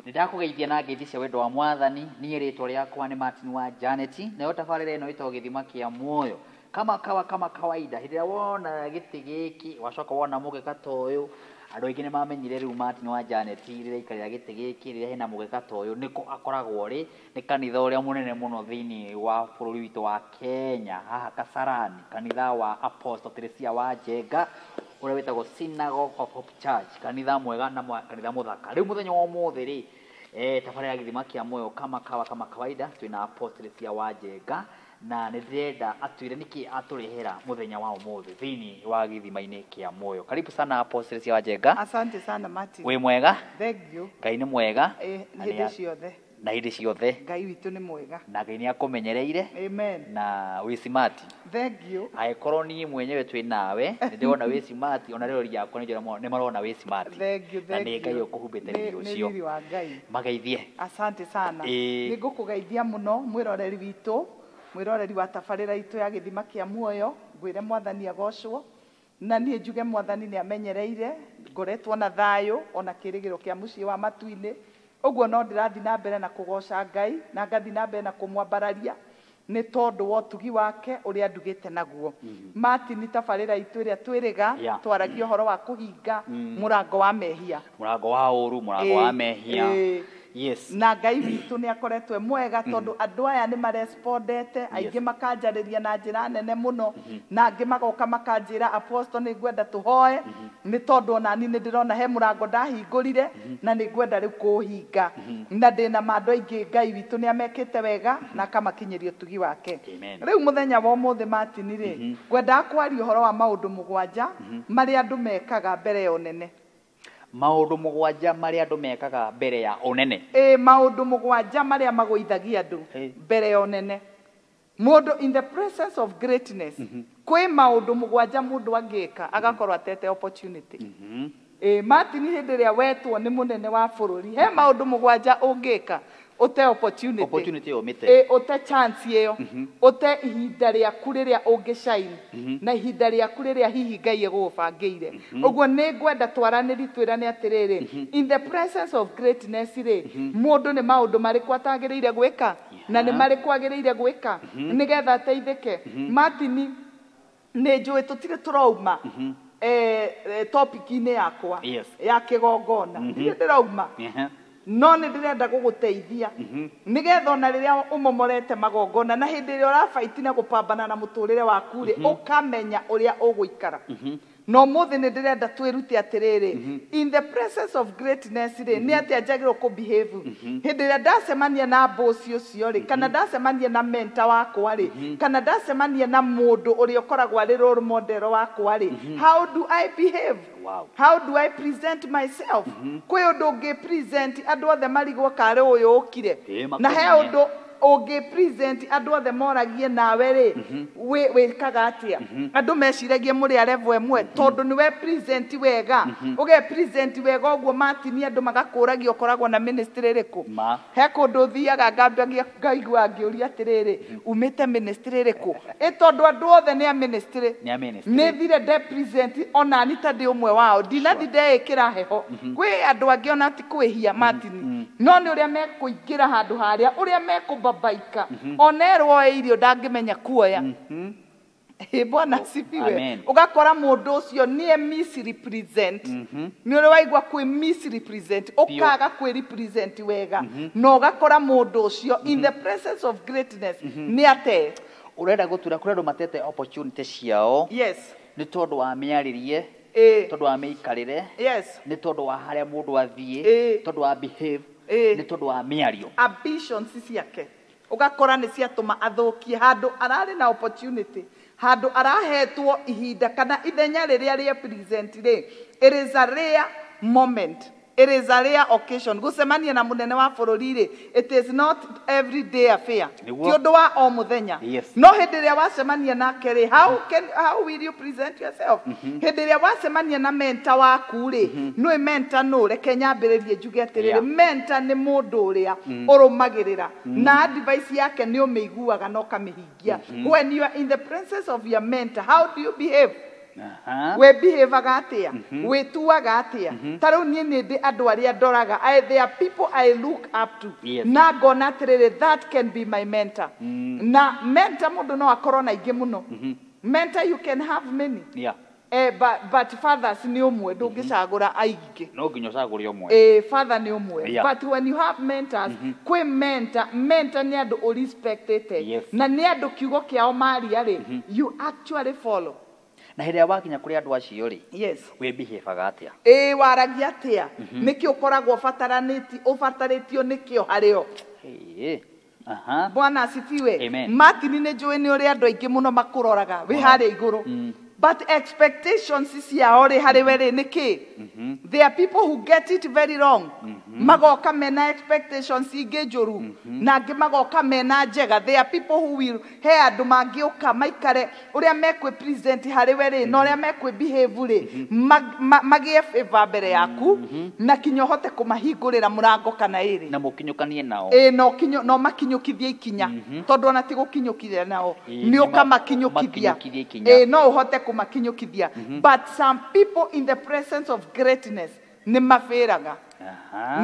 Ndakugeithia na ngeithi cia wendo wa mwathani ni ritwa riakwa ni Martin wa Janet na yo tabarire ino ito githima kia muoyo kama kawaida hiria wona giti giki wacoka wona mugeka toyo andu aingi ni mamenyire riu Martin wa Janet riria ikarira giti giki riria hena mugeka toyo niko akoragwo ri ni kanitha uria munene muno thiini wa bururi witu wa Kenya haha Kasarani kanitha wa Apostle Teresia wa Njenga uria witagwo Synagogue of Hope Church kanitha mwega na kanitha muthaka riu muthenya wa umuthi ri tabarira githima kia muoyo kama kawaida twina Apostle Teresia wa Njenga na ndirenda atwire niki aturehera muthenya wa umuthi thiini wa githima-ini kia muoyo. Karibu sana Apostle Teresia wa Njenga. Asante sana Martin. We mwega? Thank you. Ngai ni mwega. Hindi ciothe. Na hindi ciothe. Ngai witu ni mwega. Na Ngai ni akumenyereire. Amen. Na wi smart. Thank you. Aikorwo ni mwenyewe twi nawe ndiona wi smart ona rero riakwa ni njira ni marona wi smart. Thank you. Na ni Ngai ukuhumbite ni ucio. Ni wa Ngai. Mageithie. Asante sana. Ni ngukugeithia muno mwiroreri witu. Mwiroreri wa tabarira itu ya githima kia muoyo ngwire mwathani agocwo na nie njuge mwathani ni amenyereire ngoretwo na thayo ona kirigiro kia mucii wa matuini uguo no ndirathi na mbere na kugoca Ngai na ngathi na mbere na kumwambararia ni tondu wa tugi wake uria ndugite naguo. Martin tabarira itu iria twiriga twaragio horo wa kuhinga murango wa mehia murango wa uru murango wa mehia. Yes. Na Ngai witu ni akoretwe mwega tondu andu aya ni marespondete aingi makanjariria na njira nene muno na angi magoka makanjira Apostle ni ngwenda tuhoe ni tondu ona ni ndirona he murango ndahingurire na ni ngwenda riu kuhinga na ndina mandu aingi Ngai witu ni amekite wega na kamakinyirio tugi wake. Riu muthenya wa umuthi Martin ri ngwenda kwaria uhoro wa maundu mugwanja mari andu mekaga mbere ya unene. Maundu mugwanja maria andu mekaga mbere ya unene. Maundu mugwanja maria magoithagia andu mbere ya unene. Mundu in the presence of greatness. Kwi maundu mugwanja mundu angika agakorwo atete opportunity. Martin hindi ria wetwo ni munene wa bururi he maundu mugwanja ungika ute opportunity yo mite ute chance iyo ute ihinda ria kuriria ungishine na ihinda ria kuriria hihi Ngai egubangire uguo ni ngwenda twaraniri twirane atiriri in the presence of greatness ri mundu ni maundu mariku atagiriire gwika na ni mariku agiriire gwika nigetha ateithike. Martin ni njui tutire turauma topic-ini yakwa ya kigongona ndirauma no ni ndirenda guguteithia nigetha ona riria umomorete magongona na hindi ria urafight na gupambana na muturire waku ri ukamenya uria uguikara. No muthi ni ndirenda twirute atiriri in the presence of greatness ri ni atia njagirwo ku behave hindi ria ndacemania na boss ucio ri kana ndacemania na mentor wakwa ri kana ndacemania na mundu uria ukoragwo ari role model wakwa ri how do I behave? How do I present myself? Kwi undu ungi present andu othe marigwo kare uyu ukire na he undu ungi present andu othe moragie nawe ri wikaga atia andu meciragie muri a level emwe tondu niwe present wega uge present wega uguo Martin andu magakuragia ukoragwo na ministry riku he kundu thiaga ngambagia ngaigua ngiuria atiriri umite ministry riku tondu andu othe ni a ministry ni thire de present ona ni ta ndi umwe wao ndinathi ndeikira heho kwi andu angi ona ti kwihia Martin no ni uria mekuingira handu haria uria mekubabaika onerwo irio ndangimenya kuoya. Bwana sifiwe. Ugakora mundu ucio ni misrepresent ni uri waigwa kwi misrepresent ukaga kwi represent wega no ugakora mundu ucio in the presence of greatness ni ate urenda gutura kurendu matete opportunity ciao. Yes. Ni tondu wa miaririe tondu wa meikarire ni tondu wa haria mundu athie tondu wa behave ni tondu wa miario ambitions ciake ugakora ni ciatuma athukie handu arari na opportunity handu arahetwo ihinda kana ithenya riria ria present ri it is a rare moment. It is a rare occasion. Gusemania na munene wa bururi ri it is not every day affair. Ti undu wa o muthenya. No hindi ria wasemania nake ri how will you present yourself? Hindi ria wasemania na mentor waku ri no mentor no reke nyambiririe njuge atiriri mentor ni mundu uria urumagirira na advice yake ni umeiguaga no kamihingia. When you are in the presence of your mentor, how do you behave? we behave atia we tuaga atia taru nie ni ndi andu aria ndoraga there are people I look up to na ngona atiriri that can be my mentor na mentor mundu no akorwo na ingi muno mentor you can have many but fathers ni umwe ndungicagura aingi no nginya cagure umwe father ni umwe but when you have mentors kwi mentor ni andu o respected na ni andu kiugo kiao maria ri you actually follow na hĩndĩ wakinya kũrĩ andũ acio rĩ we behave atia waragia atia nĩkĩ ũkoragwo ũbatarĩtio nĩkĩo harĩo Bwana asifiwe Martin nĩ njũĩ nĩ ũrĩa andũ aingĩ mũno makũroraga wĩ harĩa igũrũ but expectations ciao rĩ harĩ we rĩ nĩkĩ there are people who get it very wrong magoka mena expectations ingĩ njũru na angĩ magoka mena njega there are people who will he andũ mangĩũka maikare ũrĩa mekwĩ present harĩ we rĩ na ũrĩa mekwĩ behave rĩ magĩe favor mbere yaku na kinya ũhote kũmahingũrĩra mũrango kana ĩrĩ na mũkinyũkanie nao no makinyũkithie ikinya tondũ ona ti gũkinyũkithia nao nĩ ũkamakinyũkithia no ũhote kũmakinyũkithia but some people in the presence of greatness nĩ mafĩraga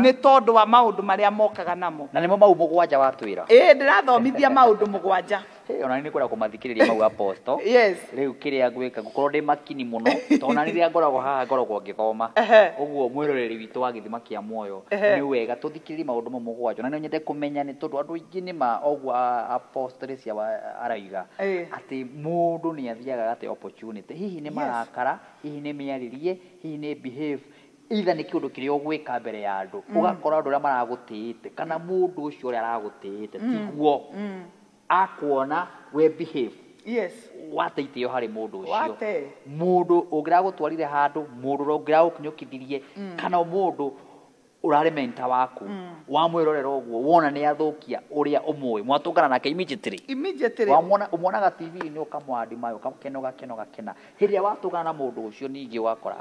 nĩ tondũ wa maũndũ marĩa mokaga namo na nĩmo mau mũgwanja watwĩra ndĩrathomithia maũndũ mũgwanja ona nĩ kwenda kũmathikĩrĩria mau apostle rĩu kĩrĩa ngwĩka ngũkorwo ndĩ makini mũno tondũ na rĩrĩa ngoragwo haha ngoragwo ngĩthoma ũguo mwĩroreri witũ wa gĩthima kĩa muoyo nĩ wega tũthikĩrĩrie maũndũ mau mũgwanja na nĩ nyendete kũmenya nĩ tondũ andũ aingĩ nĩ ũguo apostle cia araiga atĩ mũndũ nĩ athiaga gate opportunity hihi nĩ marakara hihi nĩ mĩarĩrie hihi nĩ behave either nĩ kĩũndũ kĩrĩa ũgwĩka mbere ya andũ ũgakora andũ arĩa maragũtĩĩte kana mũndũ ũcio ũrĩa aragũtĩĩte tiguo akuona we behave wateithio harĩ mũndũ ũcio mũndũ ũngĩragũtwarire handũ mũndũ ũngĩragũkinyũkithirie kana mũndũ urare mentor waku wamwirorera ũguo wona nĩ athũkia ũrĩa ũmwe mwatũngana nake immediately umuonaga TV ni ukamwadima gakena hĩrĩa watũngana na mũndũ ũcio ningĩ wakora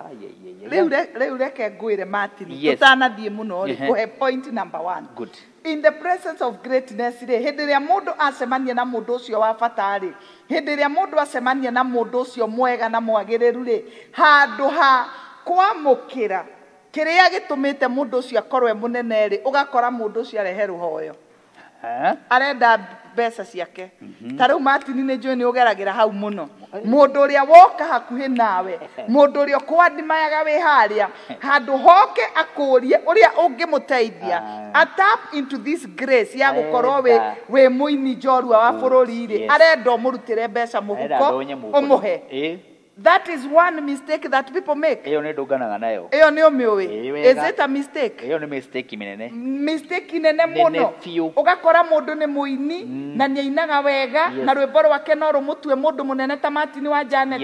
rĩu reke ngwĩre Martin tutanathiĩ mũno rĩ kũhe point number 1 good in the presence of greatness rĩ hĩndĩ ĩrĩa mũndũ acemania na mũndũ ũcio wa bata rĩ hĩndĩ ĩrĩa mũndũ acemania na mũndũ ũcio mwega na mwagĩrĩru rĩ handũ ha kwamũkĩra kĩrĩa gĩtũmĩte mũndũ ũcio akorwo mũnene rĩ ũgakora mũndũ ũcio arehe rũhoyo arenda mbeca ciake ta rĩu Martin nĩ njũĩ nĩ ũgeragĩra hau mũno mũndũ ũrĩa woka hakuhĩ nawe mũndũ ũrĩa ũkwandimayaga wĩ harĩa handũ hoke akũrie ũrĩa ũngĩmũteithia tap into this grace ya gũkorwo wĩ mũini njorua wa bũrũri rĩ arenda ũmũrutĩre mbeca mũhuko ũmũhe. That is one mistake that people make. Eyo nĩ ndũnganaga nayo. Eyo nĩ ũmĩũĩ. Is it a mistake? Eyo nĩ mistake minene. Mistake nene mũno. Ũgakora mũndũ nĩ mũini na nĩ ainaga wega na rwĩmbo rwake no rũmũtue mũndũ mũnene ta Martin wa Janet.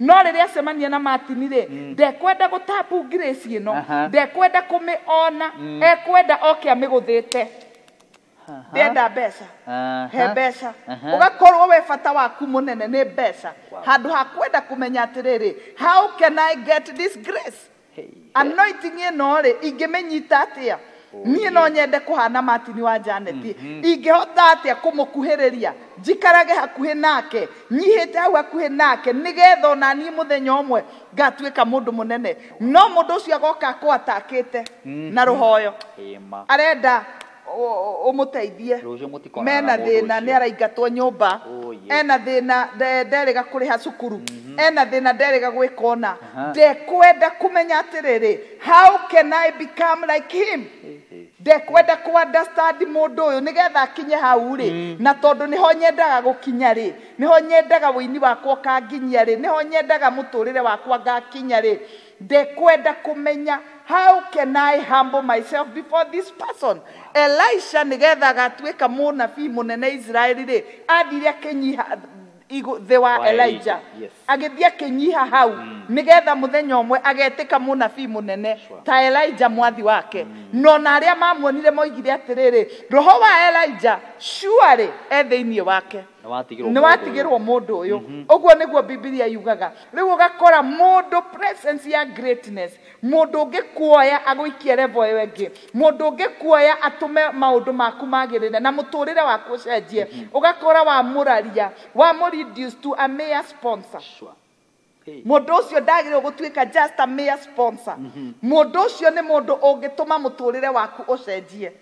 No rĩrĩa acemania na Martin rĩ ndekwenda gũtapu grace ĩno. Ndekwenda kũmĩona. Ekwenda oke amĩgũthĩte. Ndenda mbeca he mbeca ugakorwo we bata waku mũnene nĩ mbeca handũ ha kwenda kũmenya atĩrĩrĩ how can I get this grace anointing ĩno rĩ ingĩmenyita atĩa niĩ no nyende kũhana Martin wa Janet ingĩhota atĩa kũmũkuhĩrĩria njikarage hakuhĩ nake nyihĩte hau hakuhĩ nake nĩgetha ona niĩ mũthenya ũmwe ngatuĩka mũndũ mũnene no mũndũ ũcio agoka akwatakĩte na rũhoyo arenda umuteithie mena thĩna nĩ araingatwo nyũmba ena thĩna nderĩga kũrĩha cukuru ena thĩna nderĩga gwĩkona ndekwenda kũmenya atĩrĩrĩ how can I become like him ndekwenda kũ understand mũndũ ũyũ nĩgetha akinye hau rĩ na tondũ nĩho nyendaga gũkinya rĩ nĩho nyendaga wĩini wakwa kanginyia rĩ nĩho nyendaga mũtũrĩre wakwa ngakinya rĩ ndekwenda kũmenya how can I humble myself before this person. Elisha nĩgetha gatuĩka mũnabii mũnene Israeli rĩ athire akĩnyiha thĩ wa Elijah agĩthiĩ akĩnyiha hau nĩgetha mũthenya ũmwe agetĩka mũnabii mũnene ta Elijah mwathi wake no na arĩa mamuonire moigire atĩrĩrĩ roho wa Elijah surely thĩinĩ wake nĩ watigĩrwo mũndũ ũyũ ũguo nĩguo Biblia yugaga rĩu ũgakora mũndũ presence ya greatness mũndũ ũngĩkuoya agũikie level ĩyo ĩngĩ mũndũ ũngĩkuoya atũme maũndũ maku magĩrĩre na mũtũrĩre waku ũcenjie ũgakora wa mũraria wa reduce to a mere sponsor Mundu ucio ndagirwo gutuika just a mere sponsor. Mundu ucio ni mundu ungituma muturire waku ucenjie.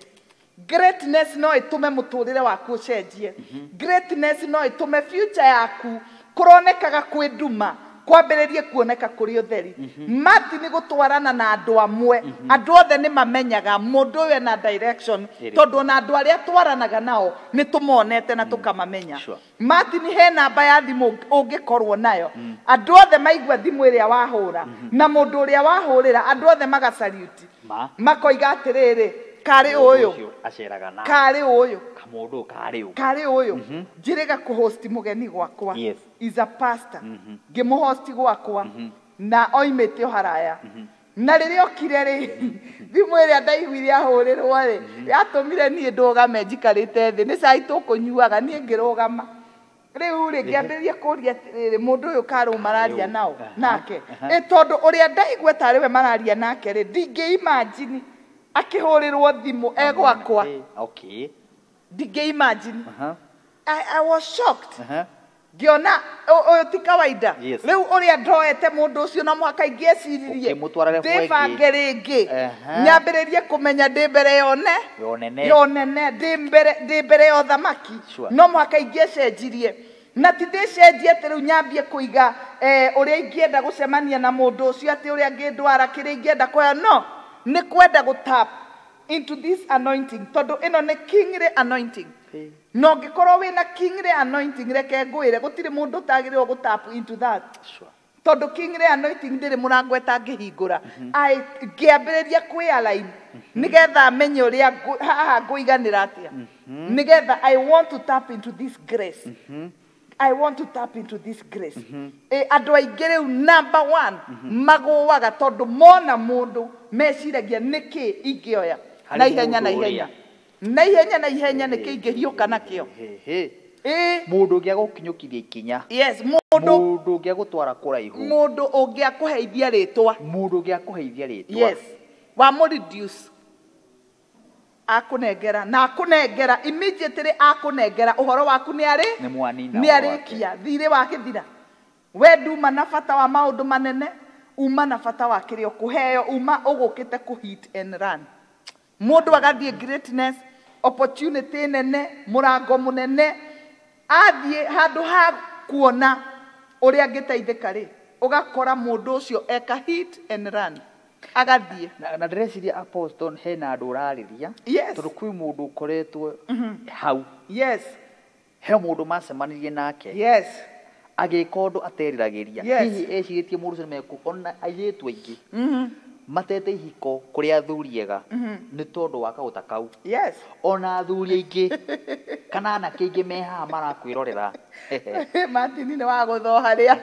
Greatness no itume muturire waku ucenjie. Greatness no itume future yaku kuronekaga kwi nduma kwambiririe kuoneka kuri utheri. Mati ni gutwarana na andu amwe. Andu othe ni mamenyaga mundu uyu na direction tondu na andu aria twaranaga nao ni tumonete na tukamamenya. Mati ni he namba ya thimu ungikorwo nayo. Andu othe maigua thimu iria wahura na mundu uria wahurira andu othe magasalute. Makoiga atiriri kari uyu aceraga na kari uyu kamundu kari uyu kari uyu njiriga kuhost mugeni gwakwa is a pastor ngimuhost gwakwa na oimete haraya na riria okire ri thimu iria ndaiguire ahurirwo ri yatumire nie ndugame njikarite thi ni cai tukunyuaga nie ngirugama riu ri ngiambiriria kuria riri mundu uyu karu mararia nao nake tondu uria ndaigwe tariwe mararia nake ri ndingi imagine akihurirwo thimu egwakwa. Okay. Dige imagine. I was shocked. Giona oyo ti kawaida. Riu uria ndoete mundu ucio na mwaka ingecirie. Ndibange ringi. Nyambiririe kumenya ndi mbere yonene ndi mbere yo thamaki. No mwaka ingecirie. Na ti ndicenjie ati riu nyambie kuiga uria ingienda gucemania na mundu ucio ati uria ngindwara kiri ingienda kuya no. Ni kwenda gutap into this anointing tondu ino ni kingly anointing. No ngikorwo wina kingly anointing reke ngwire gutiri mundu tagirwo gutap into that. Tondu kingly anointing ndiri murango etangihingura. I ngiambiriria kwi align nigetha menye uria haha nguiganira atia. Nigetha I want to tap into this grace. I want to tap into this grace. Andu aingĩ rĩu number 1 magũaga tondu mona mundu meciragia niki ingĩoya na ihenya na ihenya niki ingĩhiũka nakĩo. Mundu ũngĩa gũkinyũkiria ikinya. Yes, mundu ũngĩa gũtwara kũraihu. Mundu ũngĩa kũheithia rĩtwa. Mundu ũngĩa kũheithia rĩtwa. Yes. Wa mu reduce akunengera na akunengera immediately akunengera uhoro waku ni ari ni arikia thire wa kithira we nduma na bata wa maundu manene uma na bata wa kirio kuheo uma ugukite ku hit and run mundu agathie greatness opportunity nene murango munene athie handu ha kuona uria ngiteithika ri ugakora mundu ucio eka hit and run agathie na ndreciria apostle hena andu urariria tondu kwi mundu ukoretwo hau he mundu macemanirie nake agika undu ateriragiria hihi eciritie mundu ucio mekukona ayetu aingi matete ihiko kuri athuriega ni tondu wa kaguta kau ona athuri aingi kana na kingi meha marakwirorera matini ni wa gutho haria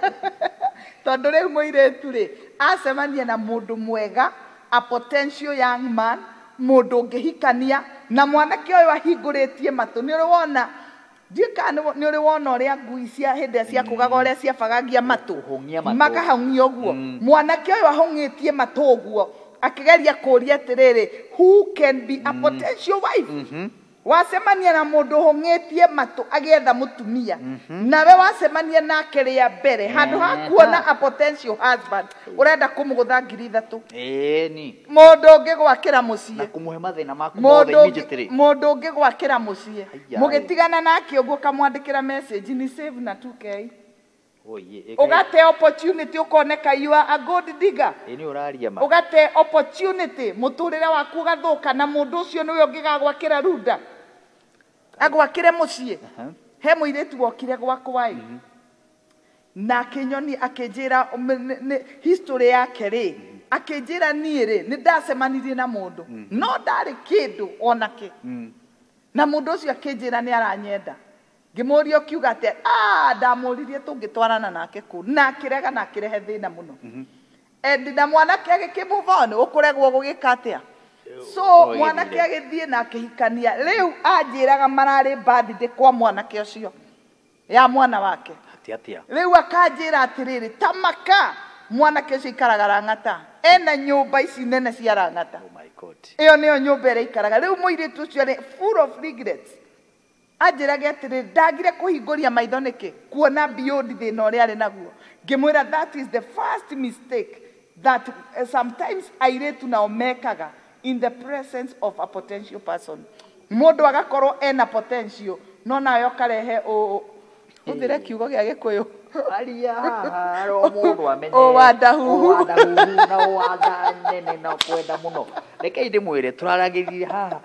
tondu riu muiretu ri acemania na mundu mwega a potential young man mundu ungihikania na mwanake uyu ahinguritie matu ni uri wona ndika ni uri wona uria ngui cia hinde cia kugaga uria cia bagagia matu makahang'ia uguo mwanake uyu ahongitie matu uguo akigeria kuria atiriri who can be a potential wife wasemania na mundu hongetie matu agetha mutumia nawe wasemania nake ria mbere handu ha kuona a potential husband urenda kumugutha 3,000 ni mundu ungigwakira mucie na kumuhe mathina maku mothe immediately mundu ungigwakira mucie mugitigana nake uguo kamwandikira message ni save na 2k ugate opportunity ukoneka you are a good digger ni uraria ma ugate opportunity muturire waku gathuka na mundu ucio niwe ungigagwakira runda agwakire mucie he muiretu wokire gwakwa na kinyoni akinjira history yake ri akinjira nie ri ni ndacemanirie na mundu no ndari kindu onake na mundu ucio akinjira ni aranyenda ngimurio kiuga ati ndamuririe tungitwarana nake ku na kirega na kirehe thina muno na mwanake agikimuvone ukuregwo gugikatia so mwanake agithie na akihikania riu anjiraga marari birthday kwa mwanake ucio ya mwana wake atia riu akanjira atiriri tamaka mwanake ucio ikaraga Rang'ata ena nyumba ici nene cia Rang'ata oh my god iyo niyo nyumba ira ikaraga riu muiritu ucio ni full of regrets anjĩrage atĩrĩ ndagire kũhingũria maitho nĩkĩ kuona beyond thĩna ũrĩa arĩ naguo ngĩmwĩra that is the first mistake that sometimes airĩtu nao mekaga in the presence of a potential person mũndũ agakorwo ena potential no nawe ũkarehe ũthire kiugo gĩa Gĩkũyũ aria ro mũndũ amenye wadahu na wada nene na kwenda mũno reke ndĩmwĩre tũraragĩrĩria haha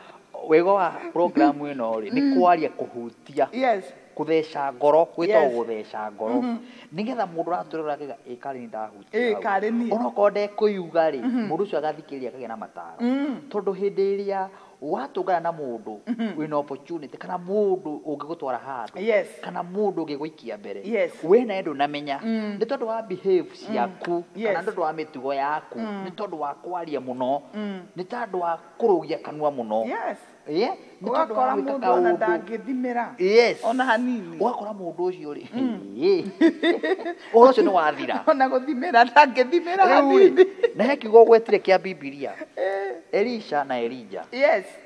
wego wa program ĩno rĩ nĩ kwaria kũhutia yes kutheca ngoro gwĩtwo gutheca ngoro nigetha mũndũ aratũrora akiga ĩkarĩ ni ndahutia ĩkarĩ ni onokorwo ndekũiuga rĩ mũndũ ũcio agathikĩrĩria akagĩa na mataro tondũ hĩndĩ ĩrĩa watũngana na mũndũ wĩna opportunity kana mũndũ ũngĩgũtwara handũ kana mũndũ ũngĩgũikia mbere we na ndũ namenya nĩ tondũ wa behave ciaku kana nĩ tondũ wa mĩtugo yaku nĩ tondũ wa kwaria mũno nĩ tondũ wa kũrũgia kanua mũno nĩ tondũ wa gwĩka kaũndũ ndangĩthimĩra ona hanini ũgakora mũndũ ũcio rĩ ũhoro ũcio nĩ wathira ona gũthimĩra ndangĩthimĩra hanini na he kiugo gwetire kĩa Biblia Elisha na Elijah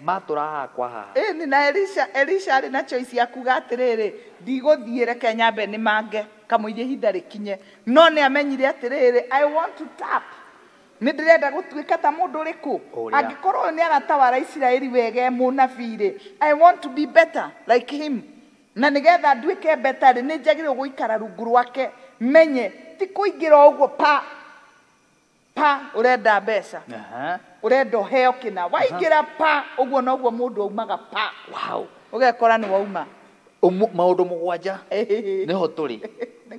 matũra haha kwa haha ni na Elisha arĩ na choice ya kuga atĩrĩrĩ ndigũthiĩ reke nyambe nĩ mange kamũirie ihinda rĩkinye no nĩ amenyire atĩrĩrĩ I want to tap nĩ ndĩrenda gũtuĩka ta mũndũ ũrĩkũ angĩkorwo nĩ aratawara Isiraeli wega mũnabii rĩ I want to be better like him na nĩgetha nduĩke better rĩ nĩ njagĩrĩirwo gũikara rungu rwake menye ti kũingĩra ũguo pa urenda mbeca urenda heo kina waingĩra pa ũguo noguo mũndũ aumaga pa ũgekora nĩ wauma maũndũ mũgwanja nĩho tũrĩ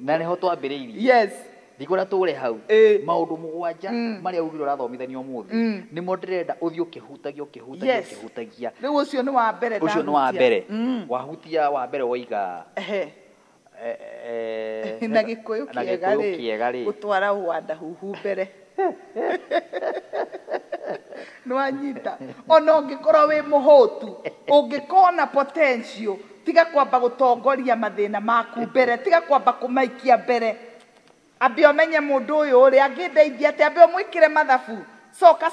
na nĩho twambĩrĩirie ndikũra tũre hau maũndũ mũgwanja marĩa ugire ũrathomithanio ũmũthĩ nĩmo ndĩrenda ũthiĩ ũkĩhutagia rĩu ũcio nĩ wa mbere ũcio nĩ wa mbere wahutia wa mbere woiga na Gĩkũyũ kĩega rĩ gũtwara wanda huhu mbere nwanyita ona ũngĩkorwo wĩ mũhũtu ũngĩkona potential tiga kwamba gũtongoria mathĩna maku mbere tiga kwamba kũmaikia mbere ambe ũmenye mũndũ ũyũ ũrĩa angĩndeithia atĩ ambe ũmwĩkĩre mathabu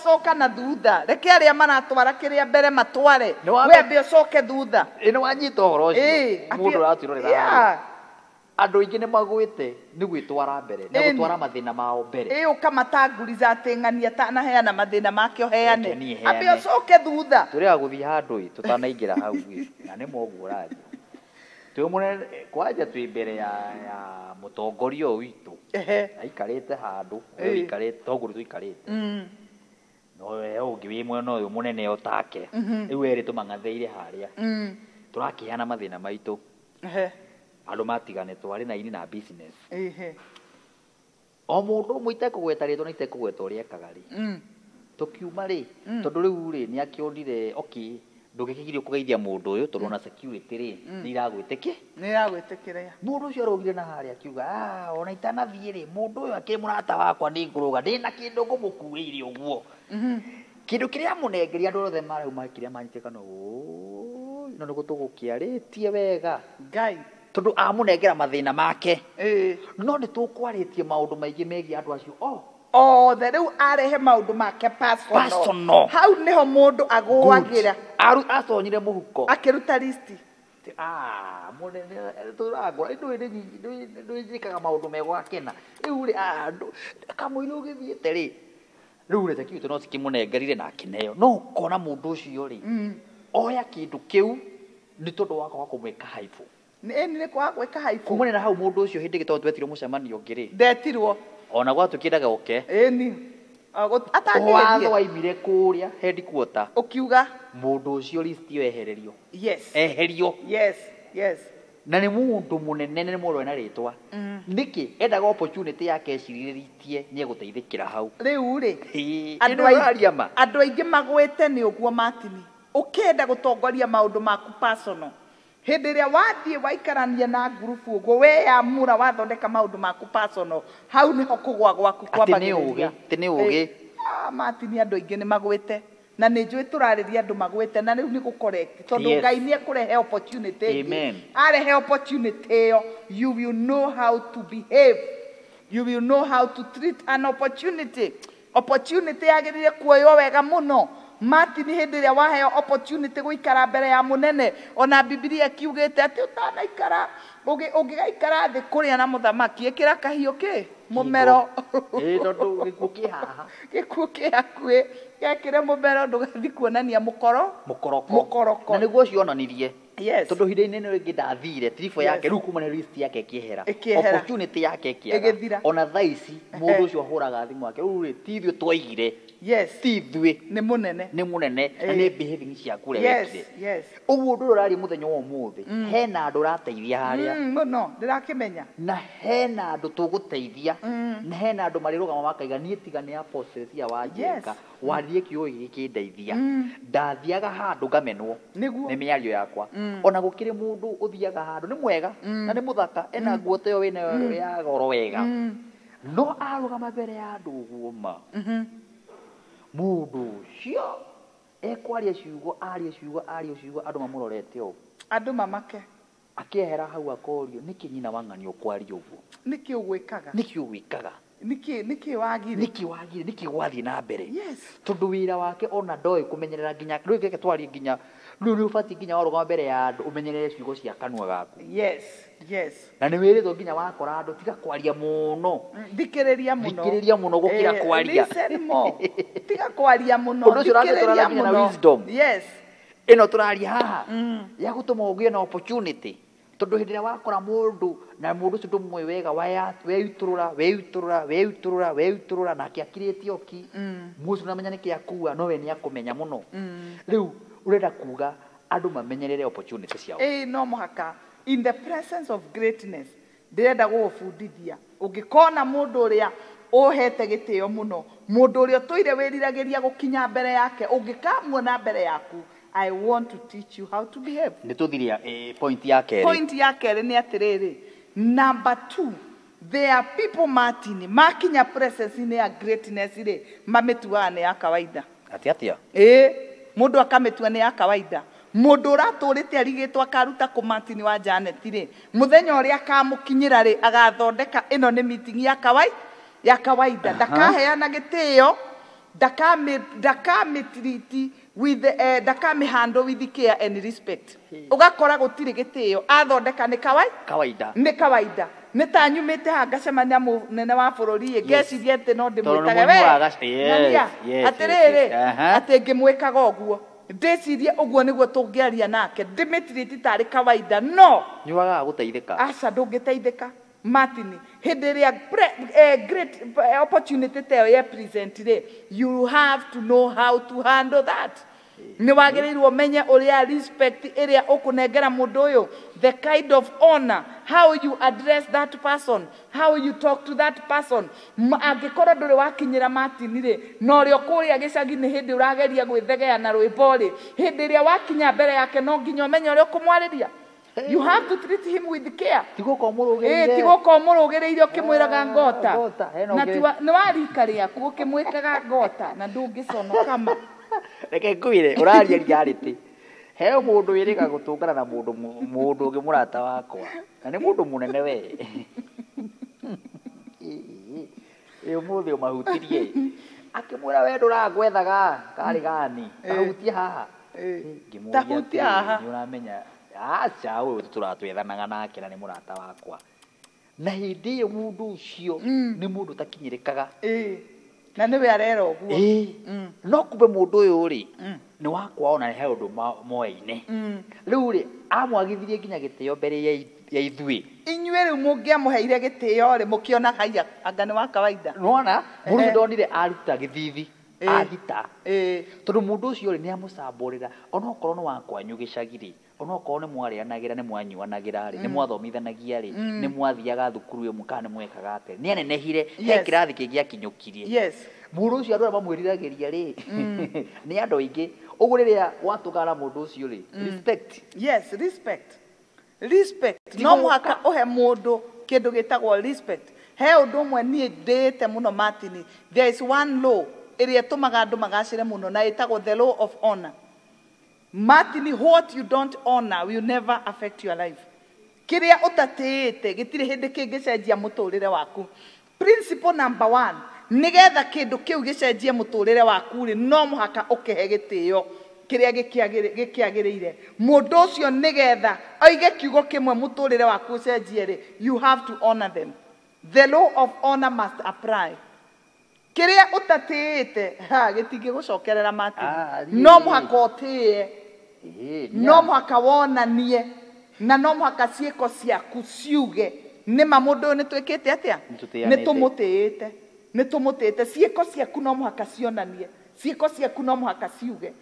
coka na thutha reke arĩa maratwara kĩrĩa mbere matware we ambe ũcoke thutha nĩ wanyita ũhoro ũcio mũndũ aratwĩrorera andũ aingĩ nĩ magwĩte nĩ gwĩtwara mbere na gũtwara mathĩna mao mbere ũkamatanguriza atĩ ng'ani atanaheana mathĩna make ũheane ambe ũcoke thutha tũrĩga gũthiĩ handũ tũtanaingĩra hau na nĩ moguo ũrathiĩ twĩmũne kwanja twĩ mbere ya mũtongoria ũyũ witũ aikarĩte handũ aikarĩte toguo tũikarĩte no ũngĩ wĩ mwena ũyũ mũnene otake rĩu erĩ tũmang'athĩire harĩa tũrakĩheana mathĩna maitũ andũ matigane twarĩ na ini na business o mũndũ ũmwe itekũgweta rĩtwa na itekũgweta ũrĩa ekaga rĩ tũkiuma rĩ tondũ rĩu rĩ nĩ akĩonire ndũgĩkĩgirio kũgeithia mũndũ ũyũ tondũ na security rĩ nĩ iragwĩtĩkĩra mũndũ ũcio arogire na harĩa akiuga ona itanathiĩ rĩ mũndũ ũyũ akĩrĩ mũrata wakwa nĩ ngũrũga ndĩna kĩndũ ngũmũkuĩire ũguo kĩndũ kĩrĩa amũnengeria andũ othe marau makĩrĩa manyitĩkana no nĩ gũtũgũkĩarĩtie wega Ngai tondũ amũnengera mathĩna make no nĩ tũkwarĩtie maũndũ maingĩ megiĩ andũ acio othe rĩu arehe maũndũ make personal hau nĩho mũndũ agũagĩra aconyire mũhuko akĩruta listi mũnene tũragũra ndũĩjĩkaga maũndũ megwakena rĩu rĩ kamũira ũgĩthiĩte rĩ rĩu rĩ security no cikĩmũnengerire na akĩneo no ũkona mũndũ ũcio rĩ oya kĩndũ kĩu nĩ tondũ wako wa kũmwĩka haibu nĩ kwa gwĩka haibu kumane na hau mũndũ ũcio hĩndĩ gĩtoo twetirwo mũcemanio ũngĩ rĩ ndetirwo ona gwatũkĩendaga ũke watho waimire kũrĩa headquarter ũkiuga mũndũ ũcio list ĩyo eherio na nĩ mũndũ mũnene nĩ mũndũ wĩna rĩtwa nĩkĩ endaga opportunity yake ecirirĩtie nĩ egũteithĩkĩra hau rĩu rĩ andũ aingĩ magwĩte nĩ ũguo Martin ũkĩenda gũtongoria maũndũ maku personal hĩndĩ ĩrĩa wathiĩ waikarania na ngurubu ũguo weyamũra wathondeka maũndũ maku personal hau nĩho kũgwa gwaku kwambagĩrĩria nĩ ũgĩ Martin andũ aingĩ nĩ magwĩte na nĩ njũĩ tũrarĩria andũ magwĩte na rĩu nĩ gũkorect tondũ Ngai nĩ ekũrehe opportunity ĩngĩ arehe opportunity ĩyo you will know how to behave you will know how to treat an opportunity yagĩrĩire kuoywo wega mũno Martin hĩndĩ ĩrĩa waheo opportunity gũikara mbere ya mũnene, ona Biblia kiugĩte atĩ ũtanaikara ũngĩgaikara thĩ kũrĩa na mũthamaki ĩkĩra kahiũ kĩ mũmero tondũ gĩkuũ kĩ haha, gĩkuũ kĩ hakuhĩ, gekĩre mũmero ndũgathiĩ kuonania mũkoroko, na nĩguo ũcio onanirie. Yes. Tondũ hĩndĩ-inĩ ĩno ĩngĩ ndathire tiribũ yake rĩu kuma nĩ list yake ĩkĩehera, opportunity yake ĩkĩaga, ona thaa ici mũndũ ũcio ahũraga thimũ yake rĩu rĩ ti ithuĩ twaigire, ti ithuĩ nĩ mũnene na nĩ behaving ciaku ũrĩa wekire. Ũguo ũndũ ũrĩa ũraria mũthenya wa ũmũthĩ, hena andũ ũrateithia harĩa mũno ndĩrakĩmenya, na hena andũ tũgũteithia, na hena andũ marĩrũgama makaiga niĩ tiga nĩ apostle cia Wanjĩka waririe kiugo gĩkĩ kĩndeithia, ndathiaga handũ ngamenwo nĩ mĩario yakwa. Ona gũkĩrĩ mũndũ ũthiaga handũ nĩ mwega na nĩ mũthaka, ena nguo ta ĩyo wĩna ya goro wega, no arũgama mbere ya andũ ũguo ma mũndũ ũcio ekwaria ciugo aria ciugo andũ mamũrorete ũguo, andũ mamake, akĩehera hau akorio nĩkĩ nyina wa ng'ani ũkwaria ũguo, nĩkĩ ũgwĩkaga, nĩkĩ wagire, nĩkĩ gwathiĩ na mbere. Tondũ wĩra wake ona ndoĩ kũmenyerera nginya rĩu keke twarie nginya rĩu nĩ ũbatiĩ nginya warũgama mbere ya andũ ũmenyerere ciugo cia kanua gaku. Na nĩ wĩrĩtwo nginya wakora andũ tiga kwaria mũno, thikĩrĩria mũno gũkĩra kwaria, tiga kwaria mũno, ũndũ ũcio ũratũtwara nginya na wisdom ĩno tũraria haha ya gũtũma ũgĩe na opportunity. Tondũ hĩndĩ ĩrĩa wakora mũndũ na mũndũ ũcio ndũmũĩ wega, weitũrũra nake akirĩtie oki mũcio namenya nĩkĩ akua, no we nĩ akũmenya mũno. Rĩu ũrenda kuga andũ mamenyerere opportunity ciao. No mũhaka in the presence of greatness ndĩrenda gũgũbundithia, ũngĩkona mũndũ ũrĩa ũhete gĩtĩo mũno, mũndũ ũrĩa ũtũire wĩriragĩria gũkinya mbere yake, ũngĩkamuona mbere yaku, I want to teach you how to behave. Nĩtũthiria point ya kerĩ. Point ya kerĩ nĩ atĩrĩrĩ, number 2, there are people Martin makinya presence inĩ ya greatness rĩ mamĩtuaga nĩ ya kawaida. Atĩa? Mũndũ akamĩtua nĩ ya kawaida. Mũndũ ũratũrĩte arigĩtwo akaruta kũ Martin wa Janet rĩ, mũthenya ũrĩa akamũkinyĩra rĩ agathondeka ĩno nĩ meeting ya kawaida, ndakaheana gĩtĩo, ndakamĩtriti with handle with care and respect. Ugakora gũtirĩ gĩtĩo, athondeka nĩ kawaida. Nĩ ta nyumĩte haha ngacemania mũnene wa bũrũri ngeciria atĩ no ndĩmwĩtage we atĩrĩrĩ atĩ ngĩmwĩkaga ũguo ndĩcirie ũguo nĩguo tũngĩaria nake, ndĩmĩtiriti tarĩ kawaida, no nyuaga gũteithĩka, aca ndũngĩteithĩka. Martin, hĩndĩ ĩrĩa great opportunity ta ĩyo ye present rĩ, you have to know how to handle that. Nĩ wagĩrĩirwo menye ũrĩa respect ĩrĩa ũkũnengera mũndũ ũyũ, the kind of honor, how you address that person, how you talk to that person. Angĩkorwo ndũrĩ wakinyĩra Martin rĩ, na ũrĩa kũrĩa gĩcagi-inĩ hĩndĩ ũrageria gwĩthegea na rwĩmbo rĩ, hĩndĩ ĩrĩa wakinya mbere yake no nginya ũmenye ũrĩa ũkũmwarĩria. You have to treat him with care. Tigũkorwo mũrũgĩrĩire ũkĩmwĩraga ngota, na nĩ warika rĩaku ũkĩmwĩkaga ngota na ndũngĩconoka ma. Reke ngwĩre ũraria reality. Heo mũndũ wĩrĩga gũtũngana na mũndũ ũngĩ mũrata wakwa, na nĩ mũndũ mũnene we. Ũmũthĩ ũmahutirie akĩmwĩra we ndũrangwethaga karĩ gani kahutie haha, tahutie haha, nĩũramenya aca ũyũ tũratwethanaga nake na nĩ mũrata wakwa, na hĩndĩ ĩyo mũndũ ũcio nĩ mũndũ ũtakinyĩrĩkaga, na nĩwe arera ũguo, no kumbe mũndũ ũyũ rĩ nĩ wakwa ona he ũndũ moyaine. Rĩu rĩ amwagithirie nginya gĩtĩo mbere ya ithuĩ. Inyuĩ rĩu mũngĩamũheire gĩtĩo rĩ mũkĩonaga haya anga nĩ wa kawaida. Nĩwona mũndũ ũcio ndonire aruta gĩthithi agita, tondũ mũndũ ũcio rĩ nĩ amũcambũrĩra, onokorwo nĩ wakwanyu gĩcagi rĩ, onokorwo nĩ mwarĩanagĩra nĩ mwanyuanagĩra rĩ, nĩ mwathomithanagia rĩ, nĩ mwathiaga thukuru ĩmwe kana nĩ mwekaga atĩa, nĩ anenehire he kĩrathi kĩngĩ akinyũkirie. Mũndũ ũcio andũ arĩa mamwĩriragĩria rĩ nĩ andũ aingĩ. Ũguo rĩrĩa watũkana na mũndũ ũcio rĩ, respect. No mũhaka ũhe mũndũ kĩndũ gĩtagwo respect. He ũndũ ũmwe niĩ ndĩte mũno Martin, there is one law ĩrĩa ĩtũmaga andũ magacĩre mũno na ĩtagwo the law of honor. Martin, what you don't honor will never affect your life. Kĩrĩa ũtatĩĩte gĩtirĩ hĩndĩ kĩngĩcenjia mũtũrĩre waku. Principle number 1, nigetha kindu kiu gicenjie muturire waku ri no muhaka ukihe gitio kiria gikiagirire mundu ucio nigetha oige kiugo kimwe muturire waku ucenjie ri you have to honor them. The law of honor must apply. Kiria utatiite gitingi gucokerera mati no muhaka utie no muhaka wonanie na no muhaka ciiko ciaku ciuge nima mundu ni twikite atia ni tumutiite ciiko ciaku no muhaka cionanie ciiko ciaku no muhaka ciuge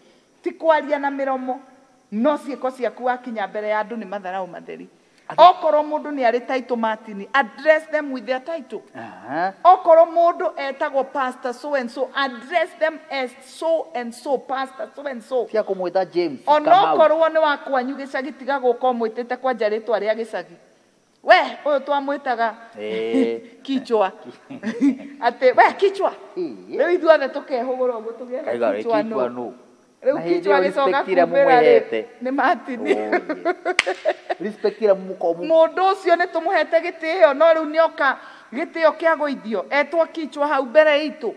ti kwaria na miromo no ciiko ciaku wakinya mbere ya andu ni matharau matheri. Okoro mundu ni ari title Martin, address them with their title. Okoro mundu etagwo pastor so and so, address them as so and so, pastor so and so. Cia kumwita James. Onokorwo ni wakwanyu gicagi tiga guko mwitite kwa njaritwa ria gicagi. We uyu twamwitaga kichwa. Ate we kichwa. Riu ithuothe tukehugura uguo tugie kichwa no. Riu kichwa gicoka kumira ni Martin. Respectira mukomu. Mundu ucio ni tumuhete gitio no riu nioka gitio kia goithio etwa kichwa hau mbere itu.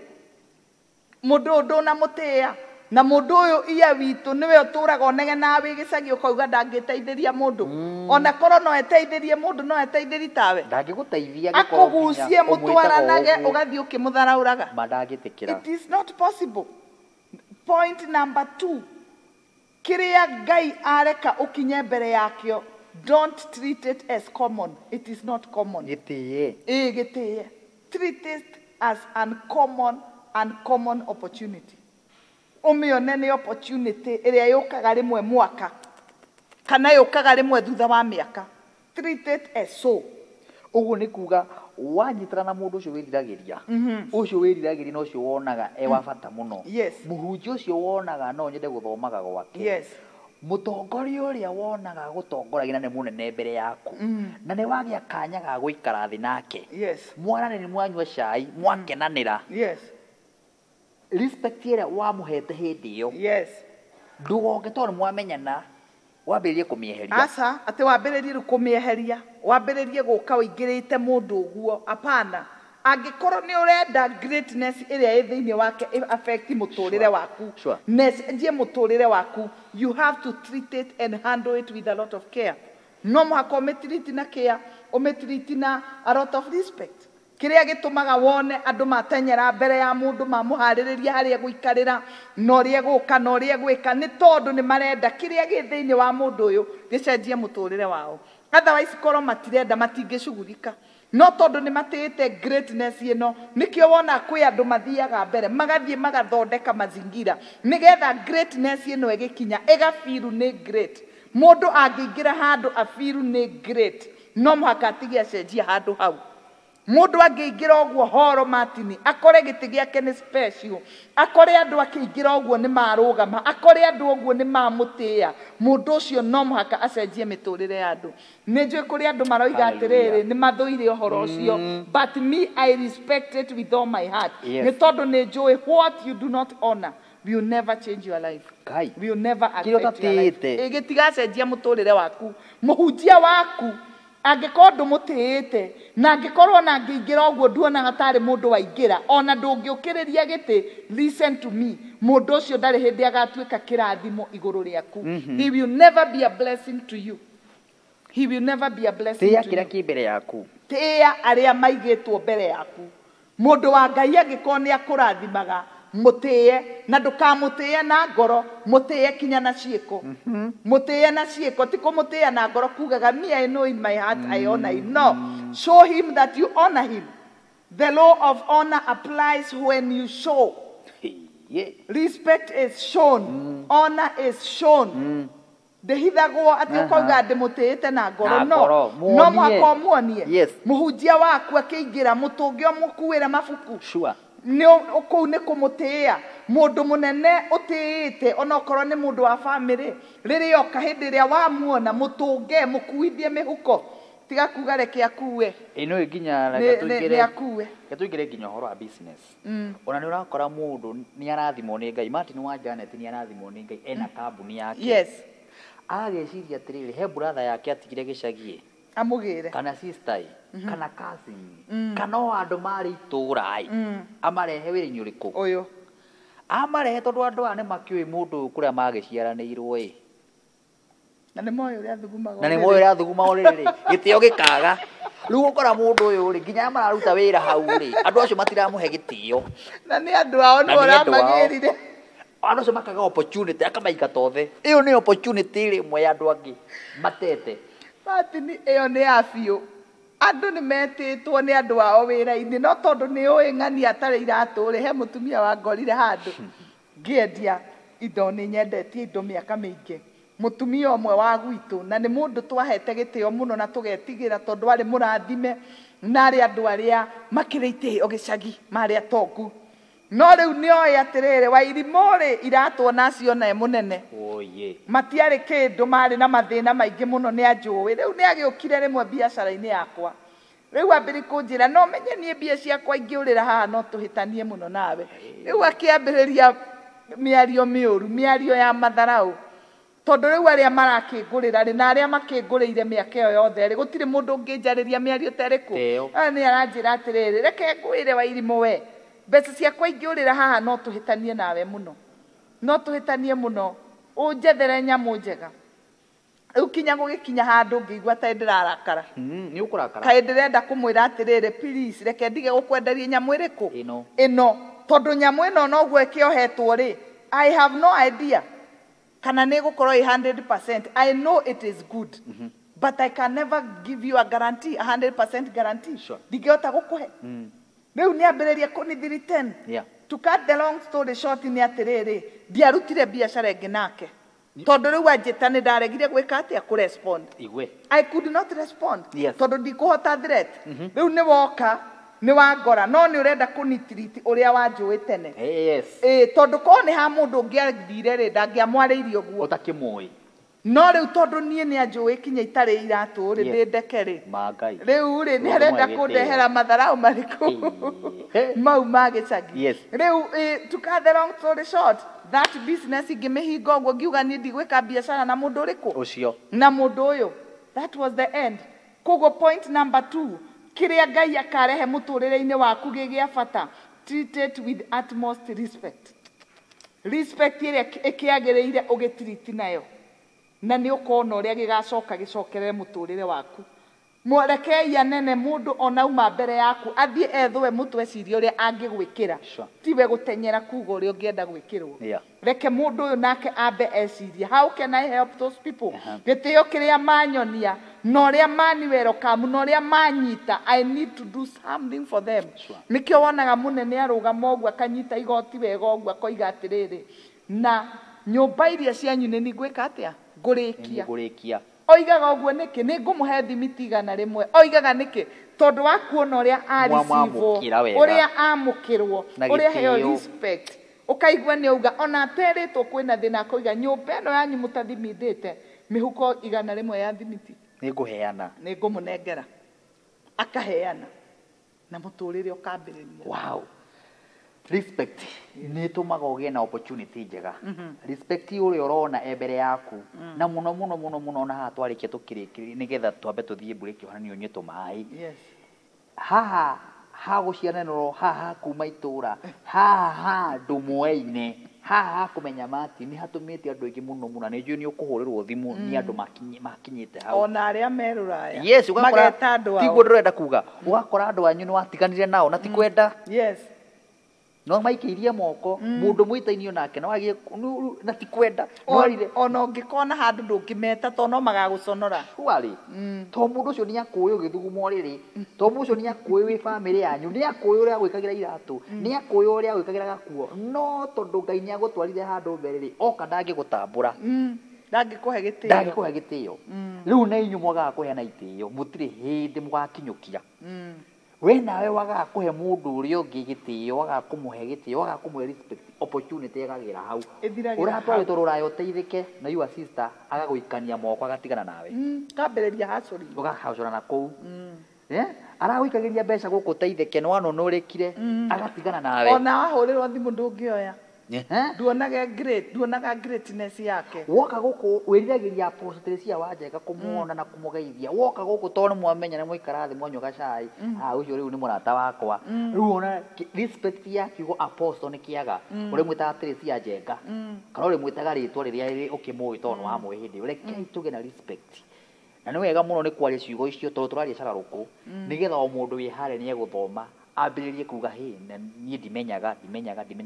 Mundu nduna mutia na mundu uyu iya witu niwe uturaga onege nawe gicagi ukauga ndangiteithiria mundu ona korwo no eteithirie mundu no eteithiri tawe ndangiguteithia akugucie mutwaranage ugathii ukimutharauraga mandagitikira. It is not possible. Point number 2, kiria Ngai areka ukinye mbere yakio, don't treat it as common. It is not common. Gitie. Gitie. Treat it as uncommon opportunity. Umione ni opportunity iria yukaga rimwe mwaka kana yukaga rimwe thutha wa miaka. Treat it as so. Uguo ni kuga wanyitana na mundu ucio wiriragiria ucio wiriragiria no ucio wonaga wa bata muno. Muhunjia ucio wonaga no nyende guthomaga gwake. Mutongoria uria wonaga gutongoragia na munene mbere yaku na ni wagia kanya ga guikara thi nake. Mwana ni mwanywa cai mwakenanira. Respect ira wamuhete hindi iyo. Ndugoke tondu mwamenyana wambiririe kumieheria. Asa ati wambiririe kumieheria wambiririe guka uingirite mundu uguo apana. Angikorwo ni urenda greatness iria ithiini wake affect muturire waku njie muturire waku, you have to treat it and handle it with a lot of care. No muhaka umetreat na care, umetreat na a lot of respect. Kiria gitumaga wone andu matenyera mbere ya mundu mamuhaririria haria guikarira no rie guka no rie gwika ni tondu ni marenda kiria githiini wa mundu uyu gicenjie muturire wao. Otherwise korwo matirenda matingicugurika no tondu ni matite greatness ino nikio wona kwi andu mathiaga mbere magathie magathondeka mazingira nigetha greatness ino igikinya igafiru ni great. Mundu angiingira handu afiru ni great no muhaka atige acenjie handu hau. Mundu angiingira uguo horo Martin akore giti giake ni special, akore andu akiingira uguo ni marugama, akore andu uguo ni mamutia, mundu ucio no muhaka acenjie miturire ya andu. Ni njui kuri andu maroiga atiriri ni mathuire uhoro ucio, but me I respect it with all my heart. Ni tondu ni njui what you do not honor will never change your life. Will never affect your life. Igitigacenjia muturire waku, muhunjia waku angikorwo ndumutiite na angikorwo na ngiingira uguo nduona hatari mundu waingira ona ndungiukiriria giti listen to me mundu ucio ndari hindi agatuika kirathimo iguru riaku. He will never be a blessing to you. He will never be a blessing to you. Tia ki mbere yaku. Tia aria maigitwo mbere yaku. Mundu wa Ngai angikorwo ni akurathimaga mutie na ndukamutie na ngoro, mutie kinya na ciiko. Mutie na ciiko ti kumutie na ngoro kugaga me I know in my heart I honor him. No, show him that you honor him. The law of honor applies when you show. Respect is shown, honor is shown. Ndehithagwo ati ukauga ndimutiite na ngoro no muhaka muonie. Muhunjia waku akiingira mutungio mukuira mabuku ni uku ni kumutia mundu munene utiite onokorwo ni mundu wa family riri yoka hindi ria wamuona mutunge mukuithie mihuko tiga kuga reke akue ino nginya ni akue gatuingire nginya horo wa business. Ona ni urakora mundu ni arathimo ni Ngai. Martin wa Janet ni arathimo ni Ngai ena kambuni yake. Ageciria atiriri he brother yake atigire gicagi amugire kana sister kana cousin kana andu mari itura amarehe wĩra-inĩ ũrĩkũ ũyũ amarehe tondũ andũ aya nĩ makĩũĩ mũndũ kũrĩa magĩciaranĩirwo na nĩ moĩ ũrĩa thugumagwo na nĩ moĩ ũrĩa thugumagwo rĩrĩ gĩtĩo gĩkaga rĩu ũkora mũndũ ũyũ rĩ nginya mararuta wĩra hau rĩ andũ acio matiramũhe gĩtĩo na nĩ andũ ao nĩ ũramagĩrire andũ acio makaga opportunity akamaika tothe ĩyo nĩ opportunity rĩmwe ya andũ angĩ matete Martin ĩyo nĩ ya biũ andũ nĩ metĩtwo nĩ andũ ao wĩra-inĩ no tondũ nĩ ũĩ ng'ani atarĩ iratũ rĩ he mũtumia wangorire handũ ngĩendia indo nĩ nyendetie indo mĩaka mĩingĩ mũtumia ũmwe wa gwitũ na nĩ mũndũ twahete gĩtĩo mũno na tũgetigĩra tondũ arĩ mũrathime na arĩ andũ arĩa makĩrĩ itĩo gĩcagi marĩ atongu no rĩu nĩoĩ atĩrĩrĩ Wairimũ rĩ iratũ nacio nae mũnene matiarĩ kĩndũ marĩ na mathĩna maingĩ mũno nĩ anjũĩ rĩu nĩ agĩũkire rĩmwe biacara-inĩ yakwa rĩu ambĩrĩ kũnjĩra no menye niĩ mbia ciakwa ingĩũrĩra haha no tũhĩtanie mũno nawe rĩu akĩambĩrĩria mĩario mĩũru mĩario ya matharaũ tondũ rĩu arĩa marakĩngũrĩra rĩ na arĩa makĩngũrĩire mĩaka ĩyo yothe rĩ gũtirĩ mũndũ ũngĩnjarĩria mĩario ta ĩrĩkũ nĩ aranjĩra atĩrĩrĩ reke ngwĩre Wairimũ we mbeca ciakwa ingĩũrĩra haha no tũhĩtanie nawe mũno no tũhĩtanie mũno ũnjethere nyamũ njega rĩu kinya gũgĩkinya handũ ngĩigua ta ndĩrarakara nĩ ũkũrakara kaĩ ndĩrenda kũmwĩra atĩrĩrĩ please reke ndige gũkwenderia nyamũ ĩrĩkũ ĩno tondũ nyamũ ĩno noguo ĩkĩohetwo rĩ I have no idea kana nĩ gũkorwo 100% I know it is good but I can never give you a guarantee 100% guarantee ndingĩhota gũkũhe rĩu nĩ ambĩrĩria kũnithiri 10 to cut the long story short nĩ atĩrĩrĩ ndiarutire biacara ĩngĩ nake tondũ rĩu anjĩta nĩ ndaregire gwĩka atĩa kũrespond I could not respond tondũ ndikũhota threat rĩu nĩ woka nĩ wangora no nĩ ũrenda kũnitiriti ũrĩa wanjũĩ tene tondũ korwo nĩ ha mũndũ ũngĩathire rĩ ndangĩamwarĩirie ũguo ũtakĩmũĩ no rĩu tondũ niĩ nĩ anjũĩ kinya itarĩ iratũ rĩ ndĩndeke rĩ rĩu rĩ nĩ arenda kũndehera matharaũ marĩkũ mau ma gĩcagi rĩu to cut the long story short that business ingĩmĩhinga ũguo ngiuga niĩ ndigwĩka biacara na mũndũ ũrĩkũ ũcio na mũndũ ũyũ that was the end koguo point number 2 kĩrĩa Ngai akarehe mũtũrĩre-inĩ waku gĩgĩa bata treat it with utmost respect ĩrĩa ĩkĩagĩrĩire ũgĩtiriti nayo na nĩ ũkona ũrĩa gĩgacoka gĩcokerere mũtũrĩre waku mwerekei anene mũndũ onauma mbere yaku athiĩ ethũe mũtwe ciria ũrĩa angĩgwĩkĩra tiwe gũtenyera kuga ũrĩa ũngĩenda gwĩkĩrwo reke mũndũ ũyũ nake ambe eciria how can I help those people gĩtĩo kĩrĩa manyonia na ũrĩa mani welcome na ũrĩa manyita I need to do something for them nĩkĩo wonaga mũnene arũgama ũguo akanyita igoti wega ũguo akoiga atĩrĩrĩ na nyũmba iria cianyu nĩ ngwĩka atĩa ngũrĩkia oigaga ũguo nĩkĩ nĩ ngũmũhe thimiti igana rĩmwe oigaga nĩkĩ tondũ wa kuona ũrĩa areceive ũrĩa amũkĩrwo ũrĩa heo respect ũkaigua nĩ auga ona aterĩtwo kwĩna thĩna akoiga nyũmba ĩno yanyu mũtathimithĩte mĩhuko igana rĩmwe ya thimiti nĩ ngũmũnengera akaheana na mũtũrĩre ũkambĩrĩria respect nĩ tũmaga ũgĩe na opportunity njega respect ũrĩa ũrona mbere yaku na mũno mũno mũno mũno na haha twarĩkia tũkĩrĩkĩrĩria nĩgetha twambe tũthiĩ break yohanio nyue tũmaĩ haha ha gũciaranĩrwo haha kuma itũra haha handũ mwe-inĩ haha kũmenya mati nĩ hatũmĩte andũ aingĩ mũno mũno nĩ njũĩ nĩ ũkũhũrĩrwo thimũ nĩ andũ makinyĩte hau ona arĩa me rũraya ũgakora tiguo ndĩrenda kuga ũgakora andũ anyu nĩ watiganire nao na ti kwenda no maikĩirie moko mũndũ mũitainio nake no agie na ti kwenda ona ũngĩkona handũ ndũngĩmeta to no magagũconora warĩ to mũndũ ũcio nĩ akũĩ ũgĩthuguma rĩrĩ to mũndũ ũcio nĩ akũĩ wĩ family yanyu nĩ akũĩ ũrĩa gwĩkagĩra iratũ nĩ akũĩ ũrĩa gwĩkagĩra gakuo no tondũ Ngai nĩ agũtwarire handũ mbere rĩ oka ndangĩgũtambũra ndangĩkũhe gĩtĩo rĩu na inyuĩ mwagaga kũheana itĩo mũtirĩ hĩndĩ mũgakinyũkia we nawe wagaga kũhe mũndũ ũrĩa ũngĩ gĩtĩo wagaga kũmũhe gĩtĩo wagaga kũmũhe respect opportunity ĩgagĩra hau ũratwarĩtwo rũraya ũteithĩke na your sister agagũikania moko agatigana nawe kambĩrĩria hacũri ũgahacũrana kũu aragũikagĩria mbeca gũkũ ũteithĩke nĩ wanona ũrĩkire agatigana nawe ona wahũrĩrwo thimũ ndũngĩoya nduonaga greatness yake woka guku wiriragiria Apostle Teresia wa Njenga kumuona na kumugeithia woka guku tone mwamenya na muikara thi mwanyu gacai ucio riu ni murata wakwa riu ona respect ya kiugo Apostle ni kiaga uri mwita Teresia Njenga kana uri mwitaga ritwa riria ukimui tono wa mwihindi reke tuge na respect na ni wega muno ni kwaria ciugo icio tondu turaria cagaruku nigetha o mundu wi hare ni eguthoma ambiririe kuga hi ni ndimenyaga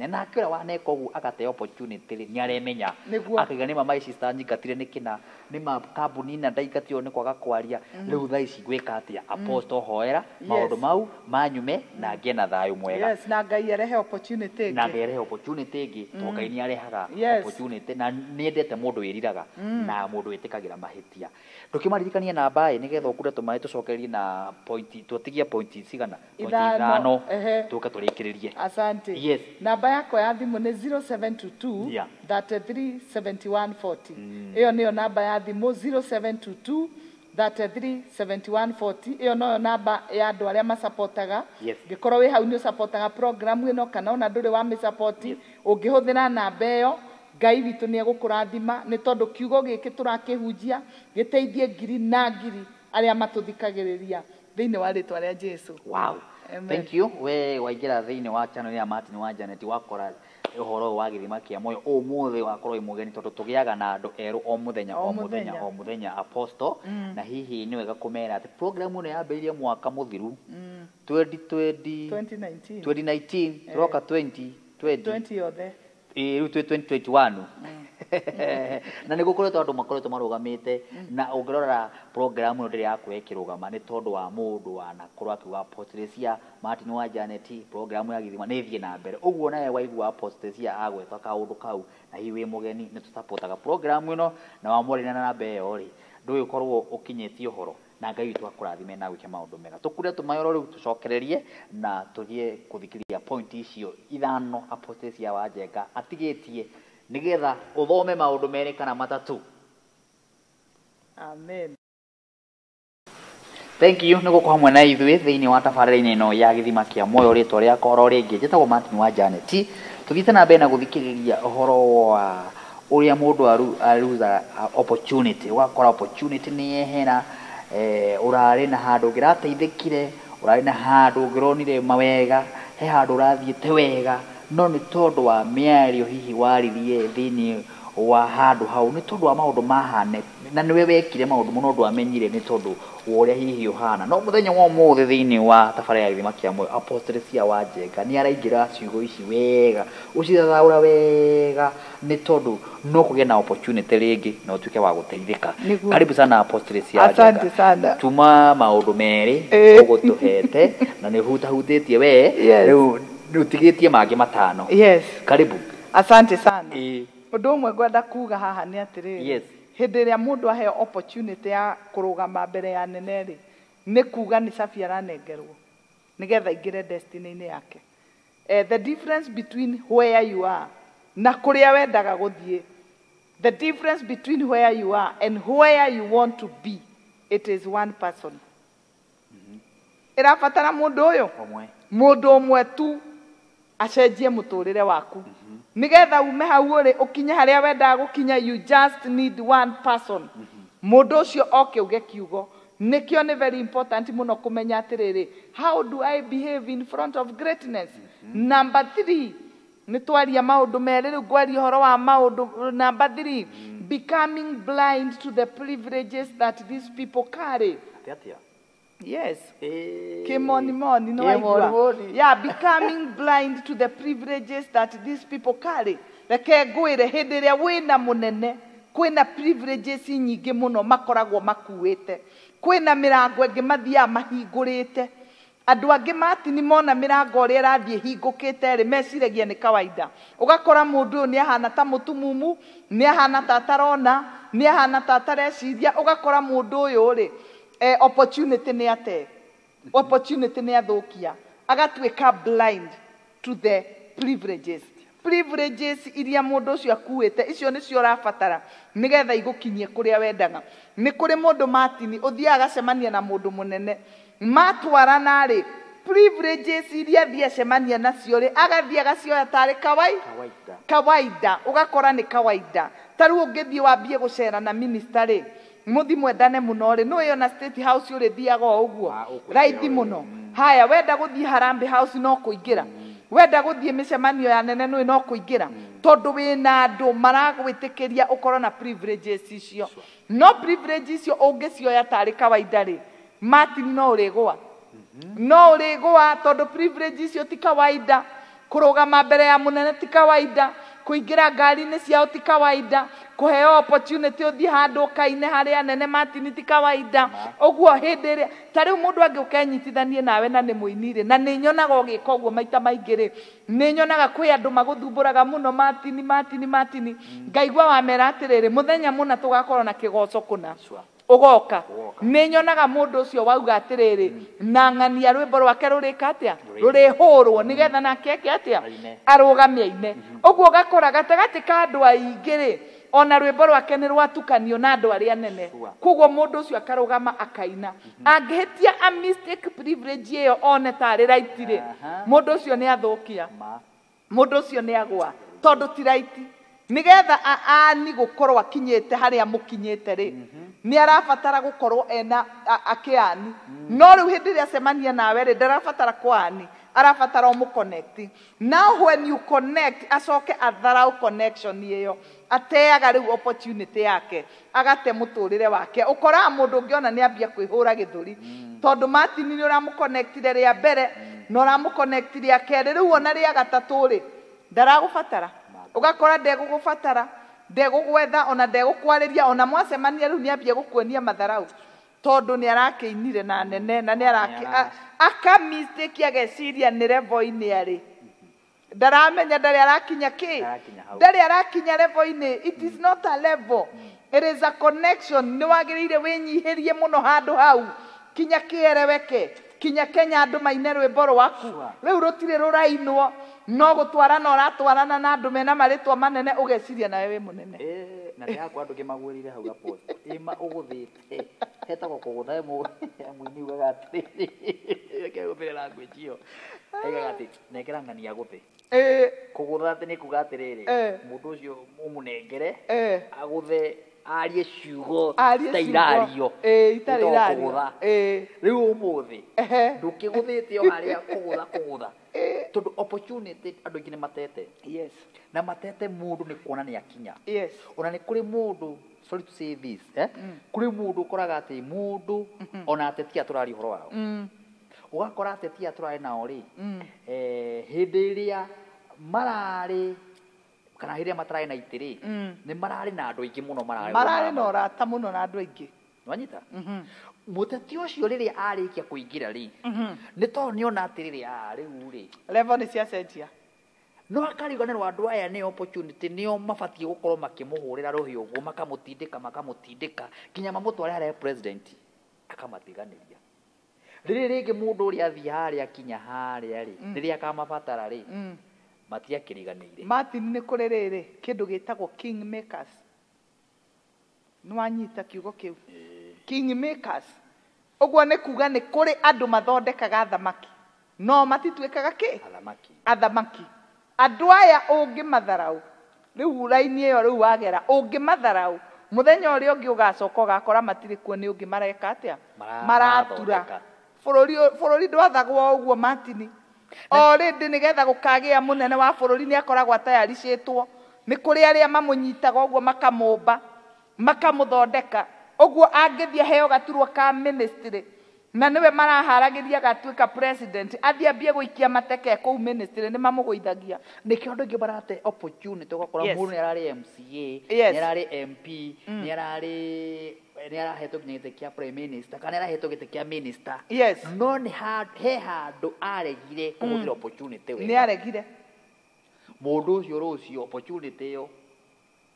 na akira waneka ugu agate opportunity ni aremenya akiga ni mama sister nyingatire ni kina ni ma kambuni na ndaikatio ni kwaga kwaria riu thaa ici gwika atia Apostle hoera maundu mau manyume na ngie na thayu mwega yes na Ngai arehe opportunity ingi to Ngai ni arehaga opportunity na ni endete mundu wiriraga na mundu witikagira mahitia ndukimaririkania namba ni getha ukure tumae tucokererie na point twatigia point cigana point ithano tuka turikiririe asante yes namba yako ya thimu ni 0722 337140 iyo niyo namba ya thimu 0722 337140 iyo no namba ya andu aria masapotaga gikorwo wi hau ni usapotaga program ino kana ona nduri wa mi support ungihuthira namba iyo Ngai witu ni egukurathima ni tondu kiugo giki turakihunjia giteithie ngiri na ngiri aria matuthikagiriria thiini wa ritwa ria Jesu. Wow. Amen. Thank you. We waingira thiini wa channel ya Martin wa Janet wakora uhoro wa githima kia moyo umuthi wakorwo imugeni tondu tugiaga na andu eru o muthenya Apostle na hihi ni wega kumera ati program ino yambiririe mwaka muthiru 2019 roka 2020 yothe riu 2021 na nä gå koretwo andå makoretwo marugamite na ũngĩrora program ĩno ndĩrĩ yakwo ĩkĩrũgama nĩ tondũ wa mũndũ wanakorwo akiuga Apostle Teresia Martin wa Janet program ya githima nĩ thiĩ na mbere ũguo nawe waigua Apostle Teresia agwetwo kaũndũ kau na hihi wĩ mũgeni nĩ tũtapotaga program ĩno na wamũrĩna na namba ĩyo rĩ ndũĩ ũkorwo ũkinyĩtie ũhoro na Ngai witũ akũrathime na gwĩka maũndũ mega tũkure tũmayoro rĩu tũcokererie na tũthiĩ kũthikĩrĩria point icio ithano Apostle Teresia wa Njenga atigĩtie nigetha uthome maundu meri kana matatu. Amen. Thank you niguko hamwe na ithuĩ thiini wa tabarĩra-inĩ ĩno ya githima kia moyo ritwa rĩakwa oro rĩngĩ njĩtagwo Martin wa Janet tuthiĩte na mbere na gũthikĩrĩria ũhoro wa ũrĩa mũndũ aruza opportunity wakora opportunity nĩ yehera ũrarĩ na handũ ũngĩrateithĩkire ũrarĩ na handũ ũngĩronire mawega he handũ ũrathiĩte wega no nĩ tondũ wa mĩario hihi waririe thiini wa handũ hau nĩ tondũ wa maũndũ mahane na nĩwe wekire maũndũ mũno ndũ amenyire nĩ tondũ wa ũrĩa hihi ũhana no mũthenya wa ũmũthĩ thiini wa tabarĩra ya githima kia moyo Apostle Teresia wa Njenga nĩ araingĩra ciugo ici wega ũcithathaũra wega nĩ tondũ no kũgĩa na opportunity rĩngĩ na ũtuĩke wa gũteithĩka. Karibu sana Apostle Teresia wa Njenga. Asante sana. Tuma maũndũ merĩ ũgũtũhete na nĩ hutahutĩtie we rĩu utigitie mangĩ matano. Yes. Karibu. Asante sana. Undu umwe ngwenda kuga haha ni atiriri. Yes. Hindi iria mundu aheo opportunity ya kurugama mbere ya nene ri ni kuga ni cabi aranengerwo nigetha ingire destiny-inĩ yake. The difference between where you are na kuria wendaga guthie, the difference between where you are and where you want to be, it is one person. Irabatara mundu uyu mundu umwe tu acenjie muturire waku nigetha ume hau uri ukinye haria wendaga gukinya. You just need one person. Mundu ucio oke uge kiugo nikio ni very important muno kumenya atiriri, how do I behave in front of greatness? Number 3 ni twaria maundu meri riu ngwaria horo wa maundu. Number 3 becoming blind to the privileges that these people carry. Yes. Kimoni no aigua. Yeah, becoming blind to the privileges that these people carry. Reke ngwire hindi iria wina munene kwina privileges nyingi muno makoragwo makuite. Kwina mirango ingi mathia mahingurite. Andu angi matini mona mirango uria irathie hingukite ri meciragia ni kawaida. Ugakora mundu ni ahana ta mutumumu, ni ahana ta tarona, ni ahana ta tareciria. Ugakora mundu uyu ri opportunity ni ate, opportunity ni athukia, agatuika blind to the privileges. Privileges iria mundu ucio akuite icio nicio rabatara nigetha igukinyie kuria wendaga. Ni kuri mundu matini uthiaga agacemania na mundu munene matwarana ri privileges iria thia cemania nacio rĩ agathie agacioya tarĩ kawaida ugakora nĩ kawaida. Tarĩu ũngĩthiĩ wambie gũcera na minister rĩ muthi mwendane muno rĩ no ĩyo na State House ũrĩ thiaga ũguo raithi muno. Haya wenda gũthiĩ Harambee House no kũingĩra, wenda gũthiĩ mĩcemanio ya nene no kũingĩra, tondũ wĩna andũ maragwĩtĩkĩria ũkorwo na privileges icio. No privileges icio ũngĩcioya tarĩ kawaida rĩ Martin no ũrĩgũa, no ũrĩgũa tondũ privileges icio ti kawaida. Kũrũgama mbere ya mũnene ti kawaida, kũingĩra ngari-inĩ ciao ti kawaida, kũheo opportunity ũthiĩ handũ kaine harĩa anene Martin ti kawaida. Ũguo hĩndĩ ĩrĩa tarĩu mũndũ angĩũkenyitithanie nawe na nĩ mũini rĩ na nĩ nyonaga ũgĩka ũguo maita maingĩ rĩ nĩ nyonaga kwĩ andũ magũthumbũraga mũno Martin ngaigua wamera atĩrĩrĩ mũthenya mũna tũgakorwo na kĩgoco kũna ugoka. Nĩ nyonaga mũndũ ũcio wauga atĩrĩrĩ na ng'ania rwĩmbo rwake rũrĩka atĩa rũrĩhũrwo nĩgetha nake eke atĩa arũgamie aine. Ũguo gakora gatagatĩ ka andũ aingĩ rĩ ona rwĩmbo rwake nĩ rwatukanio na andũ arĩa nene. Koguo mũndũ ũcio akarũgama akaina. Angĩhĩtia a mistake privilege ĩyo one tarĩ right rĩ mũndũ ũcio nĩ athũkia, mũndũ ũcio nĩ agwa tondũ ti right. Nigetha aani gũkorwo akinyĩte harĩa mũkinyĩte rĩ nĩ arabatara gũkorwo ena akĩani. No rĩu hĩndĩ ĩrĩa acemania nawe rĩ ndarabatara kũani, arabatara ũmũconnect. Now when you connect acoke atharau connection ĩyo ateaga rĩu opportunity yake agate mũtũrĩre wake. Ũkoraga mũndũ ũngĩ ona nĩ ambia kwĩhũra gĩthũri tondũ Martin nĩ ũramũconnectire rĩa mbere na ũramũconnect rĩa kerĩ, rĩu ona rĩa gatatũ rĩ ndaragũbatara. Ugakora ndegũgũbatara, ndegũgwetha ona ndegũkwarĩria ona mwacemania rĩu nĩ ambia gũkuonia matharau tondũ nĩ arakĩinire na nene na nĩ aka mistake ageciria nĩ level-inĩ arĩ ndaramenya ndarĩ arakinya kĩ ndarĩ arakinya level-inĩ. It is not a level, it is a connection. Nĩ wagĩrĩire wĩnyihĩrie mũno handũ hau kinya kĩereweke kinya Kenya andũ maine rwĩmbo rwaku rĩu rũtirĩ rũrainwo no gũtwarana ũratwarana na andũ mena marĩtwa manene ũgeciria nawe wĩ mũnene. Na nĩ hakwa andũ kĩmagwĩrire hau gapo ima ũgũthĩte hetagwo kũgũtha mũini ugaga atĩrĩrĩ kegũthĩre language ĩyo aigaga atĩ nengera ng'ania gũthĩ kũgũtha atĩ nĩ kuga atĩrĩrĩ mũndũ ũcio ũmũnengere agũthe arie ciugo itairario itarĩ irario. Rĩu ũmũthĩ ndũkĩgũthĩte o harĩa kũgũtha tondũ opportunity andũ aingĩ nĩ matete. Yes. Na matete mũndũ nĩ kuona nĩ akinya. Yes. Ona nĩ kũrĩ mũndũ sorry to say this kũrĩ mũndũ ũkoraga atĩ mũndũ ona ateti atũrari ũhoro wao ũgakora ateti atũrari nao rĩ hĩndĩ ĩrĩa mararĩ kana hĩndĩ ĩrĩa matararĩ na itĩ rĩ nĩ mararĩ na andũ aingĩ mũno mararĩ na ũrata mũno na andũ aingĩ. Wanyita mũteti ũcio rĩrĩa arĩkia kũingĩra rĩ nĩ tondũ nĩona atĩrĩrĩ rĩu rĩ level nĩ ciacenjia no akariganĩrwo andũ aya nĩ opportunity nĩo mabatiĩ gũkorwo makĩmũhũrĩra rũhĩ ũguo makamũtindĩka kinya mamũtware harĩa president akamatiganĩria. Rĩrĩ rĩngĩ mũndũ ũrĩa athiĩ harĩa kinya harĩa rĩ rĩrĩa akamabatara rĩ matiakĩriganĩire. Martin nĩ kũrĩ rĩrĩ kĩndũ gĩtagwo king makers. Nĩ wanyita kiugo kĩu king makers. Ũguo nĩ kuga nĩ kũrĩ andũ mathondekaga thamaki no matituĩkaga kĩ athamaki. Andũ aya ũngĩmatharau rĩu raini ĩyo rĩu wagera ũngĩmatharau mũthenya ũrĩa ũngĩ ũgacoka ũgakora matirĩ kuo nĩ ũngĩ mareka atĩa maratura. Bũrũri ndwathagwo ũguo Martin already nĩgetha gũkagĩa mũnene wa bũrũri nĩ akoragwo atayaricĩtwo. Nĩ kũrĩ arĩa mamũnyitaga ũguo makamũmba makamũthondeka. Ũguo angĩthiĩ heo gaturwa ka ministry na nĩwe maraharagĩria gatuĩka president athiĩ ambie gũikia mateke kũu ministry nĩ mamũgũithagia. Nĩkĩo andũ aingĩ marate opportunity ũgakora mũndũ nĩ ararĩ MCA nĩ ararĩ MP nĩ arahetwo nginya gĩtĩ kĩa prime minister kana nĩ arahetwo gĩtĩ kĩa minister no nĩ he handũ aregire kũhũthĩra opportunity wega. Nĩ aregire mũndũ ũcio rũcio opportunity ĩyo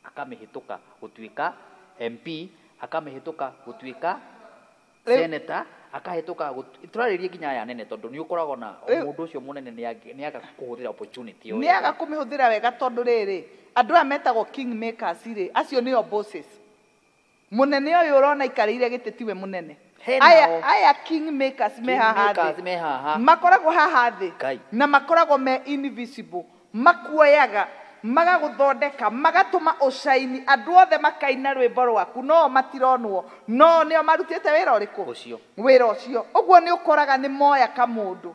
akamĩhĩtũka gũtuĩka MP akamĩhĩtũka gũtuĩka senator akahĩtũka tũrarĩrie nginya aya nene tondũ nĩ ũkoragwo na mũndũ ũcio mũnene nĩ aga kũhũthĩra opportunity ĩyo nĩ aga kũmĩhũthĩra wega tondũ rĩrĩ andũ aya metagwo king makers rĩ acio nĩo bosses. Mũnene ũyũ ũrona ikarĩire gĩtĩ tiwe mũnene aya kingmakers me haha Kingmakers me haha. makoragwo haha thĩ Ngai. na makoragwo me invisible makuoyaga magaguthondeka magatũma ũcaini andũ othe makaina rwĩmbo rwaku no matironwo no nĩo marutĩte wĩra ũrĩkũ Ũcio. wĩra ũcio ũguo nĩ ũkoraga nĩ moya kamũndũ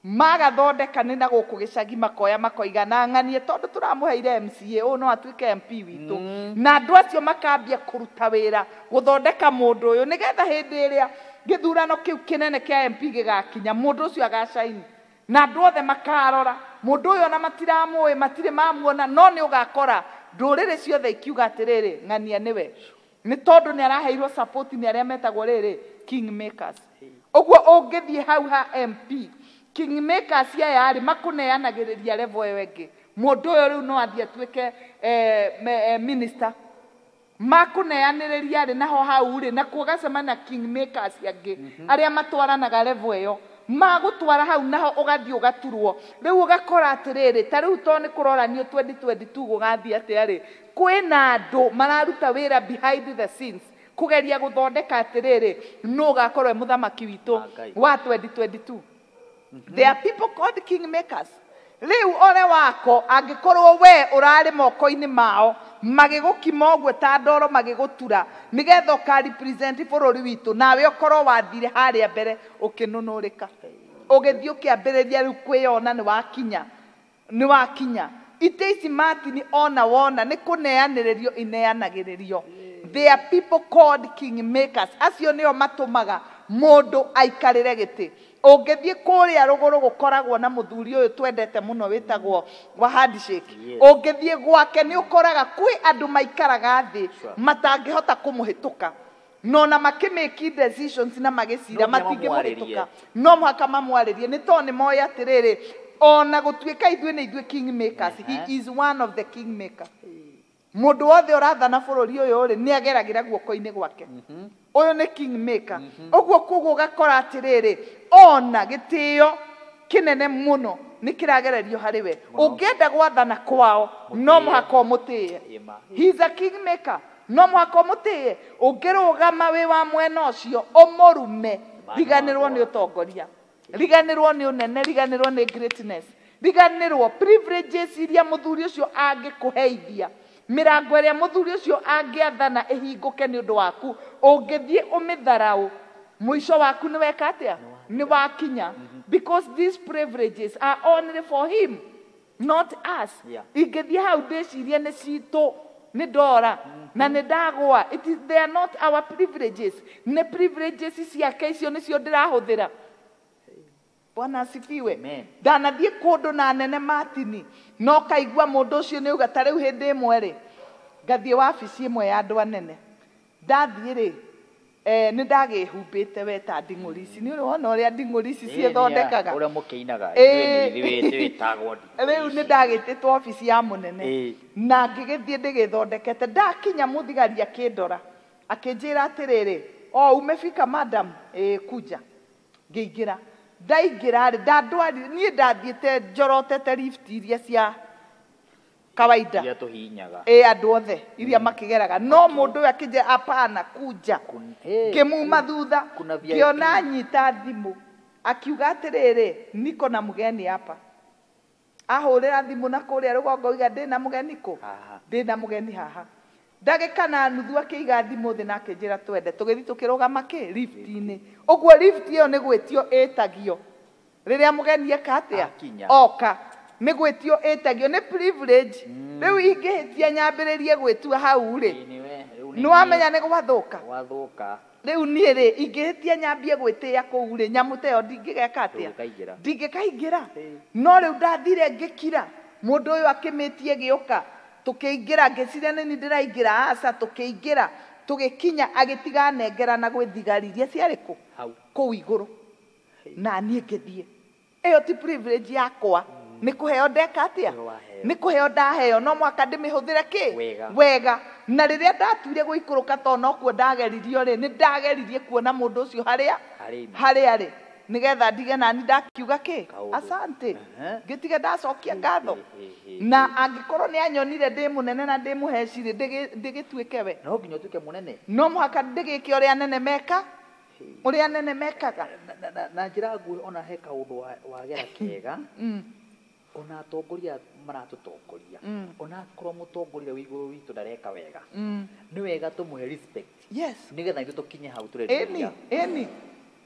magathondeka nĩ na gũkũ gĩcagi makoya makoiga na ng'anie tondũ tũramũheire MCA ũũ no atuĩke MP witũ na andũ acio makambia kũruta wĩra gũthondeka mũndũ ũyũ nĩgetha hĩndĩ ĩrĩa gĩthurano kĩu kĩnene kĩa MP gĩgakinya mũndũ ũcio agacaini na andũ othe makarora mũndũ ũyũ ona matiramũĩ matirĩ mamuona no nĩ ũgakora ndũrĩrĩ ciothe ikiuga atĩrĩrĩ ng'ania nĩwe nĩ tondũ nĩ araheirwo support nĩ arĩa metagwo rĩrĩ kingmakers ũguo ũngĩthiĩ hau ha MP kingmakers aya rĩ makũneanagĩrĩria level ĩyo ĩngĩ mũndũ ũyũ rĩu no athiĩ atuĩke minister makũneanĩrĩria rĩ naho hau rĩ na kuogacemana kingmakers angĩ arĩa matwaranaga level ĩyo magũtwara hau naho ũgathiĩ ũgaturwo rĩu ũgakora atĩrĩrĩ ta rĩu to nĩ kũroranio 2022 gũgathiĩ atĩa rĩ kwĩna andũ mararuta wĩra behind the scenes kũgeria gũthondeka atĩrĩrĩ no ũgakorwo mũthamaki witũ wa 2022 there are people called kingmakers rĩu ore wako angĩkorwo we ũrarĩ moko-inĩ mao magĩgũkima ũguo ta ndoro magĩgũtura nĩgetha ũkarepresent bũrũri witũ nawe ũkorwo wathire harĩa mbere ũkĩnũnũrĩka ũgĩthiĩ ũkĩambĩrĩria rĩu kwĩyona nĩ wakinya itĩ ici Martin ona wona nĩ kũneanĩrĩrio ineanagĩrĩrio there are people called kingmakers acio nĩo matũmaga mũndũ aikarĩre gĩtĩ ũngĩthiĩ kũrĩa rũgũrũ gũkoragwo na mũthuri ũyũ twendete mũno wĩtagwo wa handshake ũngĩthiĩ gwake nĩ ũkoraga kwĩ andũ maikaraga thĩ matangĩhota kũmũhĩtũka no na makĩmake decisions na magĩcira matingĩmũhĩtũka no mũhaka mamwarĩrie nĩ tondũ nĩ moĩ atĩrĩrĩ ona gũtuĩka ithuĩ nĩ ithuĩ kingmakers he is one of the kingmakers mũndũ wothe ũrathana bũrũri ũyũ rĩ nĩ ageragĩra guoko-inĩ gwake ũyũ nĩ kingmaker ũguo kuguo ũgakora atĩrĩrĩ ona gĩtĩo kĩnene mũno nĩ kĩragererio harĩ we ũngĩenda gwathana kwao no mũhaka ũmũtĩe he is a kingmaker no mũhaka ũmũtĩe ũngĩrũgama wĩ wa mwena ũcio ũmũrume riganĩrwo nĩ ũtongoria riganĩrwo nĩ ũnene riganĩrwo nĩ greatness riganĩrwo privileges iria mũthuri ũcio angĩkũheithia mirango ĩrĩa mũthuri ũcio angĩathana ĩhingũke nĩ ũndũ waku ũngĩthiĩ ũmĩtharaũ mũico waku nĩ weka atĩa nĩ wakinya because these privileges are only for him not us ingĩthiĩ hau ndĩcirie nĩ citũ nĩ ndora na nĩ ndagwa they are not our privileges nĩ privileges ciake icio nĩcio ndĩrahũthĩra Bwana asifiwe ndanathiĩ kũndũ na nene Martin no kaigua mũndũ ũcio nĩ uga ta rĩu hĩndĩ ĩmwe rĩ ngathiĩ wabici ĩmwe ya andũ anene ndathiĩ rĩ nĩ ndagĩhumbĩte we ta nding'ũri ici nĩ wona ũrĩa nding'ũri ici ciĩthondekaga ũrĩa mũkĩinaga wĩtagwo rĩu nĩ ndagĩtĩtwo wabici ya mũnene na ngĩgĩthiĩ ndĩgĩthondekete ndakinya mũthigari akĩndora akĩnjĩra atĩrĩrĩ umefika madam kuja ngĩingĩra ndaingĩra rĩ ndandwari niĩ ndathiĩte njorotete lift iria cia kawaida ya tuhinyaga andũ othe iria makĩgeraga no mũndũ ũyũ akĩnjĩra apana kuja ngĩmuma thutha ngĩona nyita thimũ akiuga atĩrĩrĩ niko na mgeni hapa ahũrĩra thimũ na kũrĩa rũgongo oiga ndĩna mũgeni kũ ndĩna mũgeni haha ndagĩka na nuthu akĩiga thimũ thĩ na akĩnjĩra twende tũgĩthiĩ tũkĩrũgama lift-inĩ ũguo lift ĩyo nĩ gwĩtio ĩtagio rĩrĩa mũgeni eka atĩa oka nĩ gwĩtio ĩtagio nĩ privilege rĩu ingĩhĩtia nyambĩrĩrie gwĩtua hau rĩ nĩ wamenya nĩ gwathũka rĩu niĩ rĩ ingĩhĩtia nyambie gwĩtĩĩa kũu rĩ nyamũ ta ĩyo ndingĩgeka atĩa ndingĩkaingĩra no rĩu ndathire ngĩkira mũndũ ũyũ akĩmĩtie gĩũka tukĩingĩra ngĩciria nĩ ndĩraingĩra aca tukĩingĩra tũgĩkinya agĩtiga nengerana gwĩ thigari iria ciarĩ kũu igũrũ na niĩ ngĩthiĩ ĩyo ti privilege yakwa nĩ kũheo ndeka atĩa nĩ kũheo ndaheo no mwaka ndĩmĩhũthĩre kĩ wega na rĩrĩa ndatuire gũikũrũka to nokuo ndageririo rĩ nĩ ndageririe kuona mũndũ ũcio harĩa rĩ nigetha ndige nani ndakiuga kĩ asante ngĩtige ndacokia ngatho na angĩkorwo nĩ anyonire ndĩ mũnene na ndĩ mũheci rĩ ndĩgĩtuĩke we no nginya ũtuĩke mũnene no mũhaka ndĩgĩke ũrĩa anene meka uria nene mekaga na njira nguhĩ ona he kaũndũ wagera kega ona atongoria maratutongoria ona korwo mũtongoria wĩ igũrũ witũ ndareka wega nĩ wega tũmũhe respect yes nĩgetha ithuĩ tũkinye hau tũrenda eni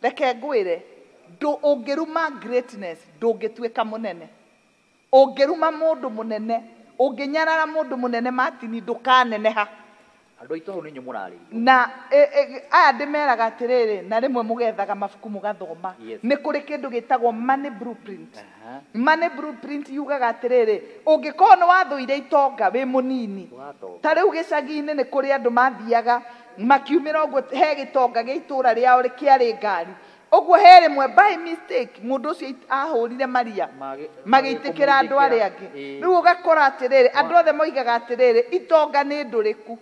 reke ngwĩre ũngĩruma greatness ndũngĩtuĩka mũnene ũngĩruma mũndũ mũnene ũngĩnyarara mũndũ mũnene Martin ndũkaneneha andũ aitũ hau nĩ inyuĩ mũrarĩria na aya ndĩmeraga atĩrĩrĩ na rĩmwe mũgethaga mabuku mũgathoma nĩ kũrĩ kĩndũ gĩtagwo money blueprint money blueprint yugaga atĩrĩrĩ ũngĩkorwo nĩ wathũire itonga wĩ mũnini ta rĩu gĩcagi-inĩ nĩ kũrĩ andũ mathiaga makiumĩra ũguo he gĩtonga gĩa itũũra rĩao kĩarĩ ngari ũguo he rĩmwe by mistake mũndũ ũcio ahũrire maria magĩitĩkĩra andũ arĩa angĩ rĩu ũgakora atĩrĩrĩ andũ othe moigaga atĩrĩrĩ itonga nĩ ndũrĩku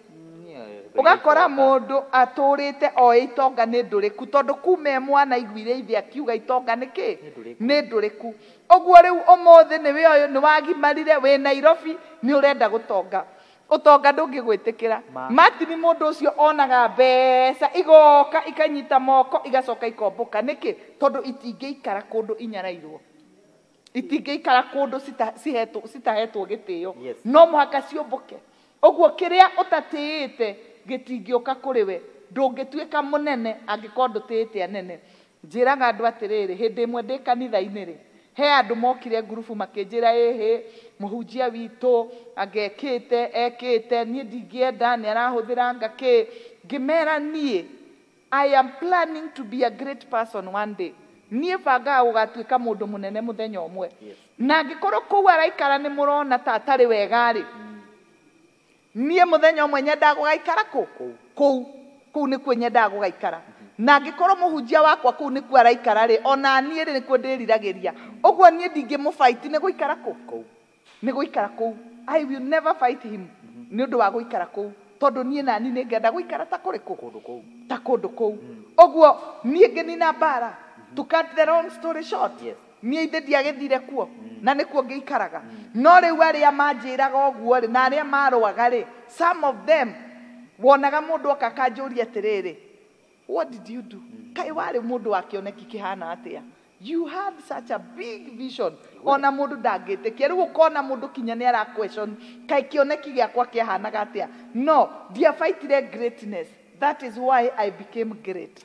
ugakora mundu atũrĩte o itonga nĩ ndũrĩku tondũ kuma mwana aiguire ithe akiuga itonga nĩkĩ nĩ ndũrĩku ũguo rĩu ũmũthĩ nĩwe ũyũ nĩ wagimarire wĩ Nairobi nĩ ũrenda gũtonga ũtonga ndũngĩgwĩtĩkĩra Martin mũndũ ũcio onaga mbeca igoka ikanyita moko igacoka ikombũka nĩkĩ tondũ itingĩikara kũndũ inyarairwo itingĩikara kũndũ citahetwo gĩtĩo no mũhaka ciũmbũke ũguo kĩrĩa ũtatĩĩte gĩtingĩũka kũrĩ we ndũngĩtuĩka mũnene angĩkorwo ndũtĩĩte anene njĩraga andũ atĩrĩrĩ hĩndĩ ĩmwe ndĩ kanitha-inĩ rĩ he andũ mokire ngurubu makĩnjĩra ĩhĩ mũhunjia witũ ekĩte niĩ ndingĩenda nĩ arahũthĩra ngakĩ ngĩmera niĩ I am planning to be a great person one day niĩ bangaga gũgatuĩka mũndũ mũnene mũthenya ũmwe na angĩkorwo kũu araikara nĩ mũrona ta atarĩ wega rĩ niĩ mũthenya ũmwe nyendaga gũgaikara kũu nĩkuo nyendaga gũgaikara na angĩkorwo mũhunjia wakwa kũu nĩkuo araikara rĩ ona niĩ rĩ nĩkuo ndĩriragĩria ũguo niĩ ndingĩmũbaiti nĩ gũikara kũu nĩ gũikara kũu I will never fight him nĩ ũndũ wa gũikara kũu tondũ niĩ nani nĩ ngenda gũikara ta kũndũ kũu ũguo niĩ ngĩnina mbara to cut the long story short niĩ ithe ndiagĩthire kuo na nĩkuo ngĩikaraga no rĩu arĩa manjĩraga ũguo rĩ na arĩa marũaga rĩ some of them wonaga mũndũ oka akanjũria atĩrĩrĩ what did you do kaĩ warĩ mũndũ wa kĩoneki kĩhana atĩa you had such a big vision ona mũndũ ndangĩtĩkia rĩu ũkona mũndũ kinya nĩ ara question kaĩ kĩoneki gĩakwa kĩahanaga atĩa no ndiabaitire greatness that is why I became great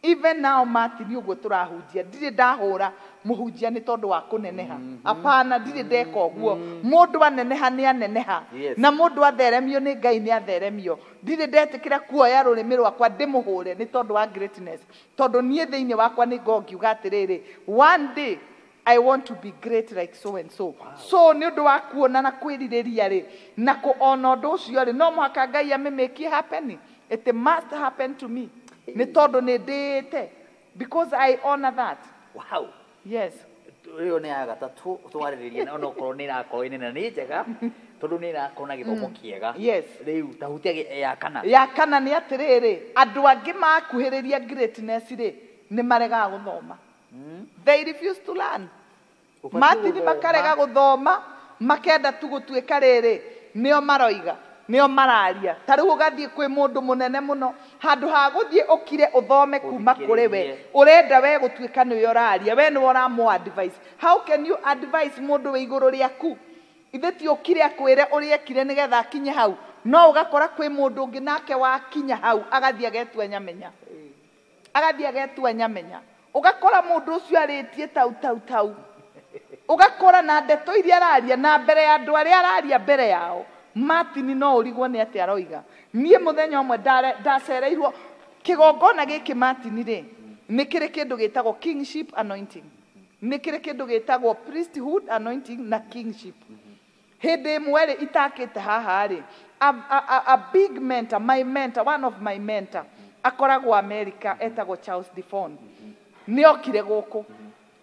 even now Martin ũguo tũrahunjia ndirĩ ndahũra mũhunjia nĩ tondũ wa kũneneha apana ndirĩ ndeka ũguo mũndũ aneneha nĩ aneneha na mũndũ atheremio nĩ Ngai nĩ atheremio ndirĩ ndetĩkĩra kuoya rũrĩmĩ rwakwa ndĩmũhũre nĩ tondũ wa greatness tondũ niĩ thĩinĩ wakwa nĩ ngongiuga atĩrĩrĩ one day I want to be great like so and so so nĩ ũndũ wa kuona na kwĩrirĩria rĩ na kuona ũndũ ũcio rĩ no mũhaka Ngai amĩmĩkie happen it must happen to me nĩ tondũ nĩ ndĩĩte because I honor that wow yes rĩo nĩ ya gatatũ twarĩrĩria na onokorwo nĩ irakorwo nĩ nĩ njega tondũ nĩ irakorwo na gĩthomo kĩega yes rĩu tahutia ya kana nĩ atĩrĩrĩ andũ angĩ makuhĩrĩria greatness rĩ nĩ maregaga gũthoma they refuse to learn Martin makarega gũthoma makenda tu gũtuĩka rĩrĩ nĩo maroiga nĩo mararia ta rĩu ũgathiĩ kwĩ mũndũ mũnene mũno handũ ha gũthiĩ ũkire ũthome kuma kũrĩ we ũrenda we gũtuĩka nĩwe ũraria we nĩwe ũramũ advice how can you advise mũndũ wĩ igũrũ rĩaku ithe ti ũkire akwĩre ũrĩa ekire nĩgetha akinye hau no ũgakora kwĩ mũndũ ũngĩ nake wakinya hau agathiĩ agetua nyamenya ũgakora mũndũ ũcio arĩtie tau ũgakora na ndeto iria araria na mbere ya andũ arĩa araria mbere yao Martin no ũrigwo nĩ atĩ aroiga niĩ mũthenya ũmwe ndacereirwo kĩgongona gĩkĩ Martin rĩ nĩ kĩrĩ kĩndũ gĩtagwo kingship anointing nĩ kĩrĩ kĩndũ gĩtagwo priesthood anointing na kingship hĩndĩ ĩmwe rĩ itakĩte haha rĩ a big mentor one of my mentor akoragwo America etagwo Charles DeFond nĩ okire gũkũ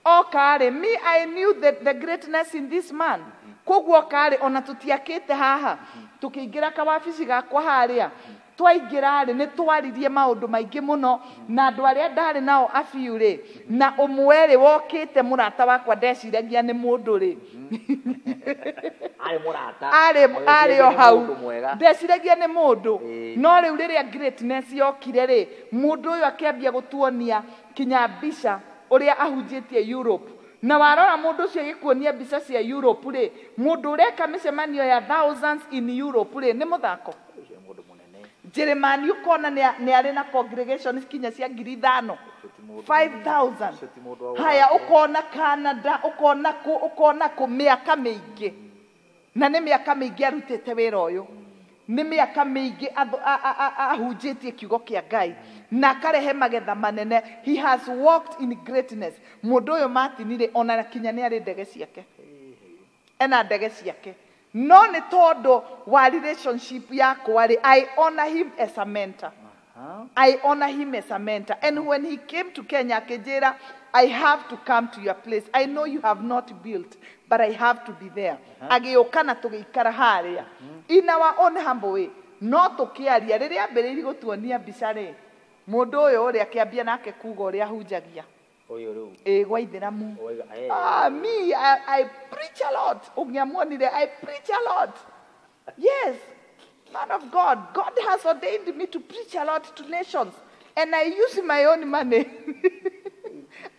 oka rĩ me I knew the greatness in this man koguo oka rĩ ona tũtiakĩte haha tukĩingĩra kawabici gakwa harĩa twaingĩra rĩ nĩ twaririe maũndũ maingĩ mũno na andũ arĩa ndarĩ nao abiũ rĩ na ũmwe rĩ wokĩte mũrata wakwa ndeciragia nĩ mũndũ rĩ arĩ o hau ndeciragia nĩ mũndũ no rĩu rĩrĩa greatness yokire rĩ mũndũ ũyũ akĩambia gũtuonia kinya mbica ũrĩa ahunjĩtie Europe na warora mũndũ ũcio agĩkuonia mbica cia Europe rĩ mũndũ ũreka mĩcemanio ya thousands in Europe rĩ nĩ mũthako Jeremani ukona nĩ arĩ na congregations kinya cia 5,000 5,000 haya ukona Canada ukona kũ mĩaka mĩingĩ na nĩ mĩaka mĩingĩ arutĩte wĩra ũyũ nĩ mĩaka mĩingĩ ahunjĩtie kiugo kĩa Ngai na akarehe magetha manene he has walked in greatness mũndũ ũyũ Martin ona kinya nĩ arĩ ndege ciake ena ndege ciake no nĩ tondũ wa relationship yakwa rĩ I honor him as a mentor I honor him as a mentor and when he came to Kenya akĩnjĩra I have to come to your place I know you have not built but I have to be there agĩũka na tũgĩikara harĩa in our own humble way no tũkĩaria rĩrĩa ambĩrĩirie gũtuonia mbica rĩ mũndũ ũyũ ũrĩa akĩambia nake kuga ũrĩa ahunjagia gwa Ithĩramu me I preach a lot ũngĩamuonire I preach a lot yes man of God has ordained me to preach a lot to nations and I use my own money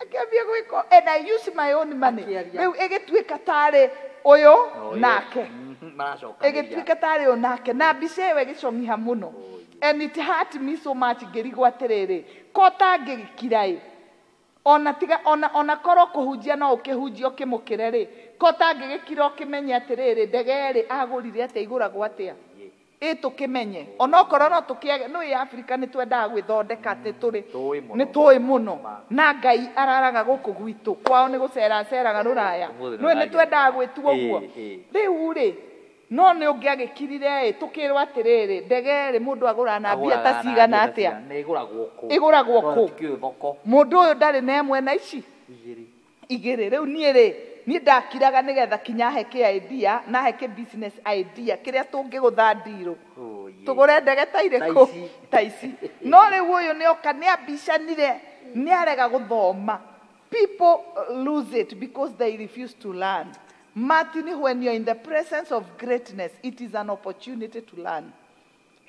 akĩambia gwĩko and I use my own money rĩu ĩgĩtuĩka tarĩ ũyũ nake ĩgĩtuĩka tarĩ ũyũ nake na mbica ĩyo ĩgĩcong'iha mũno and it hurt me so much ngĩrigwo atĩrĩrĩ ko tangĩgĩkira ona korwo kũhunjia no ũkĩhunjia ũkĩmũkĩre rĩ ko tangĩgĩkira ũkĩmenye atĩrĩrĩ ndege ĩrĩ agũrire atĩa igũragwo atĩa tũkĩmenye onokorwo no tũkĩage no Africa nĩ twendaga gwĩthondeka atĩ nĩ tũĩ mũno na Ngai araraga gũkũ gwitũ kwao nĩ gũceraceraga rũraya no nĩ twendaga gwĩtua ũguo rĩu rĩ no nĩ ũngĩagĩkirire tũkĩrwo atĩrĩrĩ ndege ĩrĩ mũndũ agũra na mbia ta cigana atĩa ĩgũragwo kũ mũndũ ũyũ ndarĩ na ĩmwe na ici igĩrĩ rĩu niĩ ndakiraga nĩgetha kinya heke idea na heke business idea kĩrĩa tũngĩgũtha ndirũ tũgũre ndege ta irĩkũ ta ici no rĩu ũyũ nĩ oka nĩ ambicanire nĩ arega gũthoma people lose it because they refuse to learn Martin when you're in the presence of greatness it is an opportunity to learn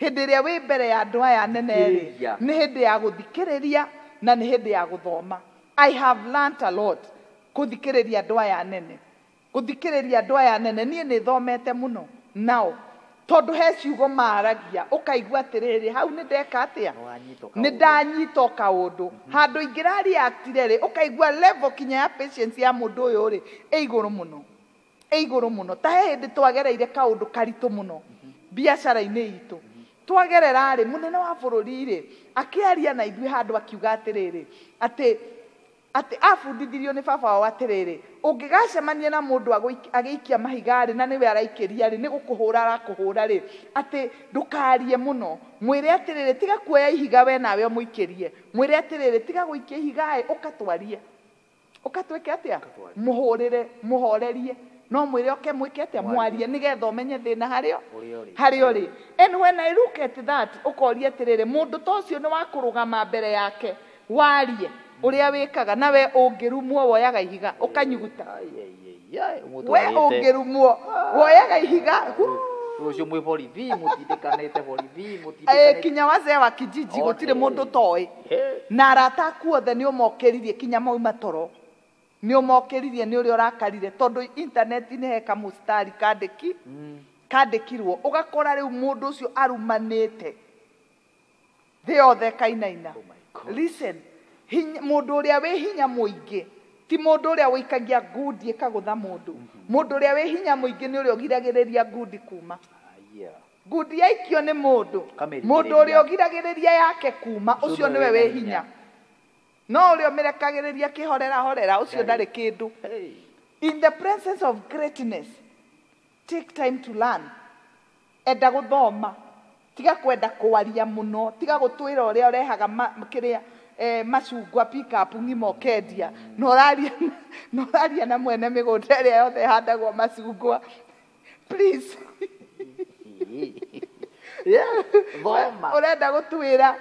hĩndĩ ĩrĩa wĩ mbere ya andũ aya nene rĩ nĩ hĩndĩ ya gũthikĩrĩria na nĩ hĩndĩ ya gũthoma I have learned a lot kuthikĩrĩria andũ aya nene kuthikĩrĩria andũ aya nene niĩ nĩ thomete mũno nao tondũ he ciugo maragia ũkaigua atĩrĩrĩ hau nĩ ndeka atĩa nĩ ndanyita kaũndũ handũ ingĩraria atĩrĩrĩ ũkaigua level kinya ya patience ya mũndũ ũyũ rĩ igũrũ mũno ta he hĩndĩ twagereire kaũndũ karitũ mũno biacara-inĩ itũ twagerera rĩ mũnene wa bũrũri rĩ akĩaria na ithuĩ handũ akiuga atĩrĩrĩ atĩ abundithirio nĩ baba wao atĩrĩrĩ ũngĩgacemania na mũndũ agĩikia mahiga rĩ na nĩwe araikĩria rĩ nĩ gũkũhũra arakũhũra rĩ atĩ ndũkarie mũno mwĩre atĩrĩrĩ tiga kuoya ihiga we nawe mũikĩrie mwĩre atĩrĩrĩ tiga gũikia ihiga ũkatwarie ũkatwĩke atĩa mũhorerie no mwĩre oke mwĩke atĩa mwarie nĩgetha ũmenye thĩna harĩa ũrĩ and when I look at that ũkoria atĩrĩrĩ mũndũ ta ũcio nĩ wa kũrũgama mbere yake warie ũrĩa wĩkaga nawe ũngĩrumwo woyaga ihiga ũkanyuguta we ũngĩrumwo woyaga ihiga rũciũ mwĩ borithi mũtindĩkanĩte kinya wazee wa kijiji gũtirĩ mũndũ toĩ na arata aku othe nĩ ũmokeririe kinya mauma toro nĩ ũmokeririe nĩ ũrĩa ũrakarire tondũ intaneti-inĩ he kamũstari kandĩkirwo ũgakora rĩu mũndũ ũcio arumanĩte thĩ yothe kainaina listen mũndũ ũrĩa wĩ hinya mũingĩ ti mũndũ ũrĩa wĩikagia ngundi ĩkagũtha mũndũ ũrĩa wĩ hinya mũingĩ nĩ ũrĩa ũgiragĩrĩria ngundi kuma ngundi yaikio nĩ mũndũ ũrĩa ũgiragĩrĩria yake kuma ũcio nĩwe wĩ hinya no ũrĩa ũmĩrekagĩrĩria kĩhorera ũcio ndarĩ kĩndũ in the presence of greatness take time to learn enda gũthoma tiga kwenda kwaria mũno tiga gũtwĩra ũrĩa ũrehaga kĩrĩa macungwa pick up ng'ima ũkendia noraria na mwene mĩgũnda ĩrĩa yothe handagwo macungwa please Thoma. Urenda gutwira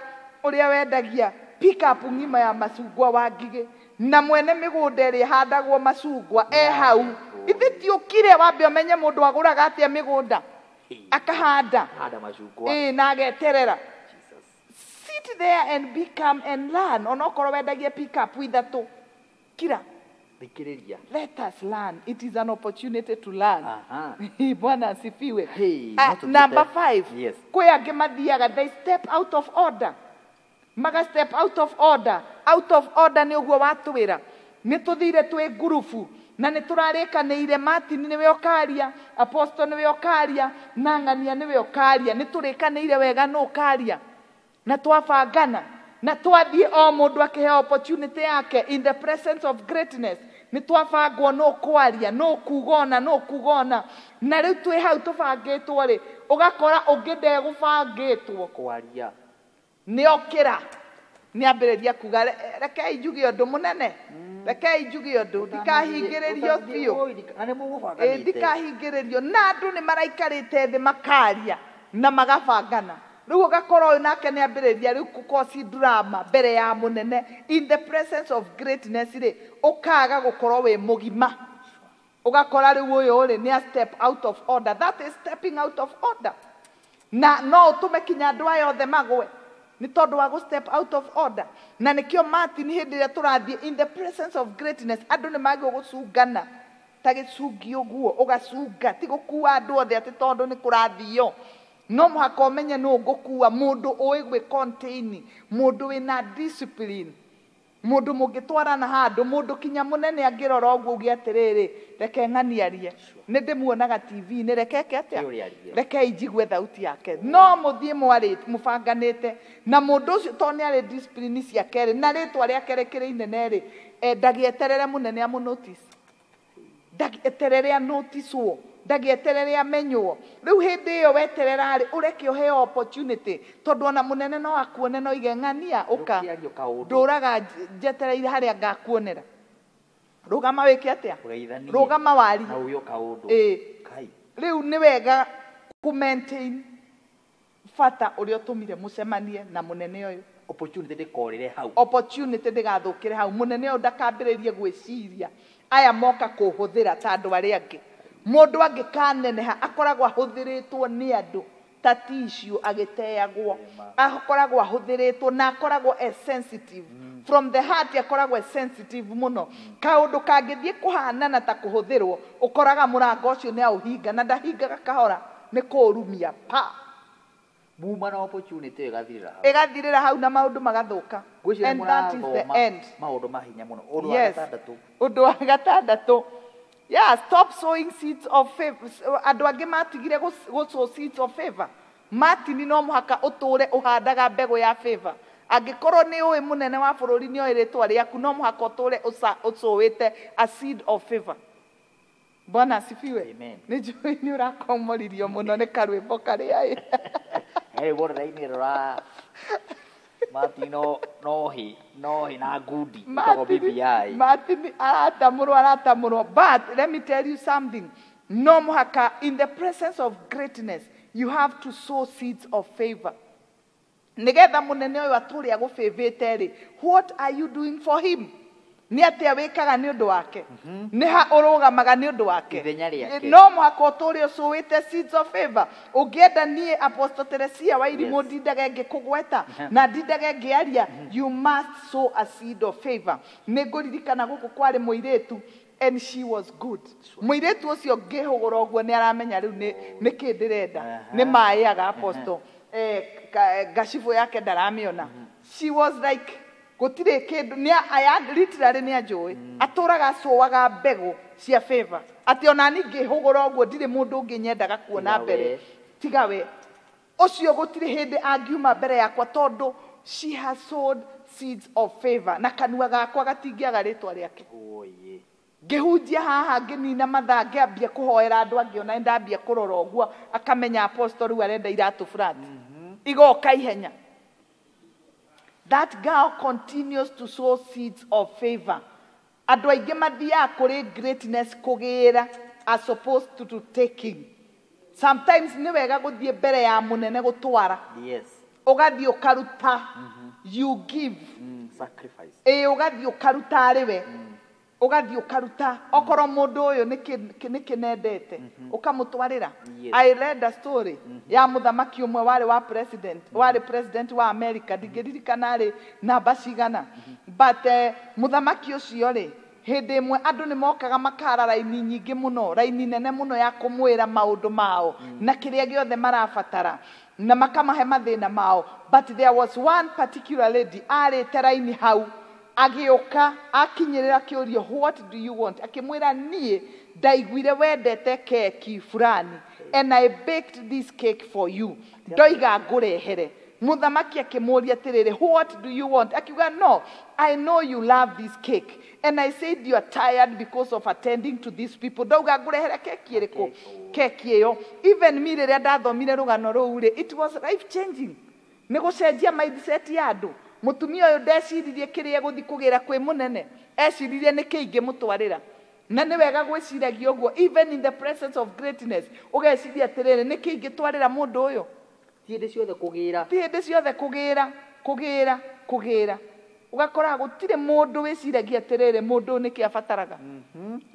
uria wendagia pick up ngima ya macungwa wa Ngigĩ na mwene mĩgũnda ĩrĩa handagwo macungwa hau ithe ti ũkire wambe ũmenye mũndũ agũraga atĩa mĩgũnda akahanda macungwa na ageterera. Sit there and become and learn. Onokorwo wendagia pick up ithatũ kira thikiriria. Let us learn. It is an opportunity to learn. Bwana asifiwe. Number 5. Yes. Kwe angĩ mathiaga they step out of order. Maga step out of order. Out of order nĩ ũguo watwĩra. Nĩ tũthire twĩ ngurubu na nĩ tũrarĩkanĩire Martin nĩwe ũkaria, Apostle nĩwe ũkaria, na Ng'ania nĩwe ũkaria. Nĩ tũrĩkanĩire wega nũ ũkaria. Na twabangana na twathiĩ o mũndũ akĩheo opportunity yake in the presence of greatness. Nĩ twabangwo no kwaria no kugona no kugona na rĩu twĩ hau tũbangĩtwo rĩ ũgakora ũngĩ ndegũbangĩtwo kwaria nĩ okĩra nĩ ambĩrĩria kuga rekei njuge ũndũ mũnene rekei njuge ũndũ ndikahingĩrĩrio biũ ndikahingĩrĩrio na andũ nĩ maraikarĩte thĩ makaria na magabangana. Rĩu ũgakora ũyũ nake nĩ ambĩrĩria rĩu kukosi drama mbere ya mũnene in the presence of greatness rĩ ũkaga gũkorwo wĩ mũgima. Ũgakora rĩu ũyũ rĩ nĩ a step out of order. That is stepping out of order. Na no ũtũme kinya andũ aya othe magwe nĩ tondũ wa gũ step out of order. Na nĩkĩo Martin hĩndĩ ĩrĩa tũrathiĩ in the presence of greatness andũ nĩ magĩrĩirwo gũcungana ta gĩcungi ũguo ũgacunga ti gũkua andũ othe atĩ tondũ nĩ kũrathio. No mũhaka ũmenye nũ ngũkua mũndũ ũĩ gwĩ contain mũndũ wĩna discipline mũndũ mũngĩtwarana handũ mũndũ kinya mũnene angĩrora ũguo uge atĩrĩrĩ reke Ng'ania arie nĩ ndĩmuonaga TV-inĩ rekeke atĩa reke njigue thauti yake no mũthiĩ mwarĩte mũbanganĩte na mũndũ ũcio tondũ nĩ arĩ discipline ciake rĩ na rĩtwa rĩake rĩkĩrĩ inene rĩ ndagĩeterere mũnene amũnotice ndagĩeterere anoticwo ndagĩeterere amenywo. Rĩu hĩndĩ ĩyo weterera rĩ ũreke ũheo opportunity tondũ ona mũnene no akuone no ige Ng'ania ũka ndũraga njetereire harĩa ngakuonera. Rũgama wĩke atĩa rũgama wari rĩu nĩ wega ku maintain bata ũrĩa ũtũmire mũcemanie na mũnene ũyũ opportunity ndĩkorĩre hau opportunity ndĩgathũkĩre hau. Mũnene ũyũ ndakambĩrĩrie gwĩciria aya moka kũhũthĩra ta andũ arĩa angĩ. Mũndũ angĩkaneneha akoragwo ahũthĩrĩtwo nĩ andũ ta tissue agĩteagwo akoragwo ahũthĩrĩtwo na akoragwo sensitive from the heart akoragwo sensitive mũno. Kaũndũ kangĩthiĩ kũhanana ta kũhũthĩrwo ũkoraga mũrango ũcio nĩ aũhinga na ndahingaga kahora nĩ kũrumia pa muma na opportunity ĩgathirĩra hau na maũndũ magathũka. And that is the end. Maũndũ mahinya mũno. Ũndũ wa gatandatũ ũndũ wa gatandatũ stop sowing seeds of favor. Andũ angĩ matigire gũsow seeds of favor. Martin no mũhaka ũtũre ũhandaga mbegũ ya favor. Angĩkorwo nĩ ũĩ mũnene wa bũrũri nĩ oĩ rĩtwa rĩaku no mũhaka ũtũre ũsowĩte a seed of favor. Bwana asifiwe. Nĩ njũĩ nĩ ũrakomoririo mũno nĩ karwĩmbo karĩa bora-inĩ rũra Martin nohi na ngudi ĩtagwo BBI. Martin aratamũrwo but let me tell you something. No mũhaka in the presence of greatness you have to sow seeds of favor. Nĩgetha mũnene ũyũ atũre agũbĩvĩte rĩ what are you doing for him? Nĩ atĩa wĩkaga nĩ ũndũ wake nĩ ha ũrũgamaga nĩ ũndũ wake no mũhaka ũtũre ũsowĩte seeds of favor. Ũngĩenda niĩ Apostle Teresia wa Irimũ ndindage ngĩkũgweta na ndindage ngĩaria you must sow a seed of favor. Nĩ ngũririkana gũkũ kwarĩ mũirĩtu and she was good. Mũirĩtu ũcio ngĩhũgũra ũguo nĩ aramenya rĩu nĩ kĩ ndĩrenda nĩ maĩaga Apostle gacibũ yake ndaramĩona. She was like gũtirĩ kĩndũ nĩ literally nĩ anjũĩ atũraga acũaga mbegũ cia favor atĩ ona niĩ ngĩhũgũra ũguo ndirĩ mũndũ ũngĩ nyendaga kuona mbere tiga we ũcio gũtirĩ hĩndĩ angiuma mbere yakwa tondũ she has sowed seeds of favor na kanua gakwa gatingĩaga rĩtwa rĩake. Ngĩhunjia haha ngĩnina mathaa ngĩambia kũhoera andũ angĩ ona ndambia kũrora ũguo akamenya Apostle rĩu arenda iratũ flat igoka ihenya. That girl continues to sow seeds of favor. Andũ aingĩ mathiaga kũrĩ greatness kũgĩra as opposed to taking. sometimes nĩ wega gũthiĩ mbere ya mũnene gũtwara Yes. ũgathiĩ ũkaruta you give Sacrifice. ũgathiĩ ũkaruta arĩ we ũgathiĩ ũkaruta okorwo mũndũ ũyũ nĩ kĩnendete ũkamũtwarĩra. Yes. I read a story ya mũthamaki ũmwe warĩ president wa America, ndingĩririkana arĩ namba cigana, but mũthamaki ũcio rĩ hĩndĩ ĩmwe andũ nĩ mokaga makara raini nyingĩ mũno, raini nene mũno ya kũmwĩra maũndũ mao na kĩrĩa gĩothe marabatara na makamahe mathĩna mao, but there was one particular lady arĩte raini hau agĩũka akinyĩrĩra kĩũrio what do you want, akĩmwĩra niĩ ndaiguire wendete keki fulani and I baked this cake for you, ndoiga ngũrehere. Mũthamaki akĩmũria atĩrĩrĩ what do you want, akiuga no I know you love this cake and I said you are tired because of attending to these people, ndauga ngũrehere keki ĩrĩkũ, keki ĩyo. Even me rĩrĩa ndathomire rũgano rũu rĩ it was life changing, nĩ gũcenjia mindset ya andũ. Mũtumia ũyũ ndeciririe kĩrĩa gũthiĩ kũgĩra kwĩ mũnene, eciririe nĩ kĩingĩ mũtwarĩra. Na nĩ wega gwĩciragia ũguo even in the presence of greatness, ũgeciria atĩrĩrĩ nĩ kĩingĩ twarĩra mũndũ ũyũ. Ti hĩndĩ ciothe kũgĩra. Ti hĩndĩ ciothe kũgĩra. Ũgakora gũtirĩ mũndũ wĩciragia atĩrĩrĩ mũndũ ũyũ nĩkĩ abataraga.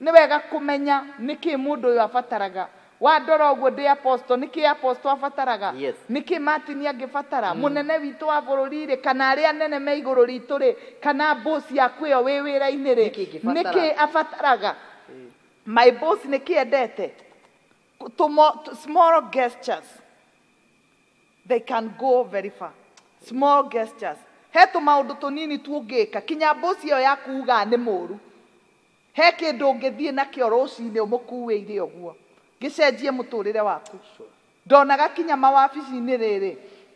Nĩ wega kũmenya nĩkĩ mũndũ ũyũ abataraga. Wandora ũguo ndĩ apostle nĩkĩ apostle abataraga. Yes. Nĩkĩ Martin angĩbatara mũnene witũ wa bũrũri rĩ kana arĩa anene me igũrũ ritũ rĩ kana boss yaku ĩyo wĩ wĩra-inĩ rĩ nĩkĩ abataraga. My boss nĩkĩ endete. Small gestures they can go very far. Small gestures. He tũmaũndũ tũnini tũngĩka kinya boss ĩyo yakuga nĩ mũru, he kĩndũ ũngĩthiĩ nakĩo rũcinĩ ũmũkuĩire ũguo gĩcenjie mũtũrĩre waku. Ndonaga kinya mawabici-inĩ rĩrĩ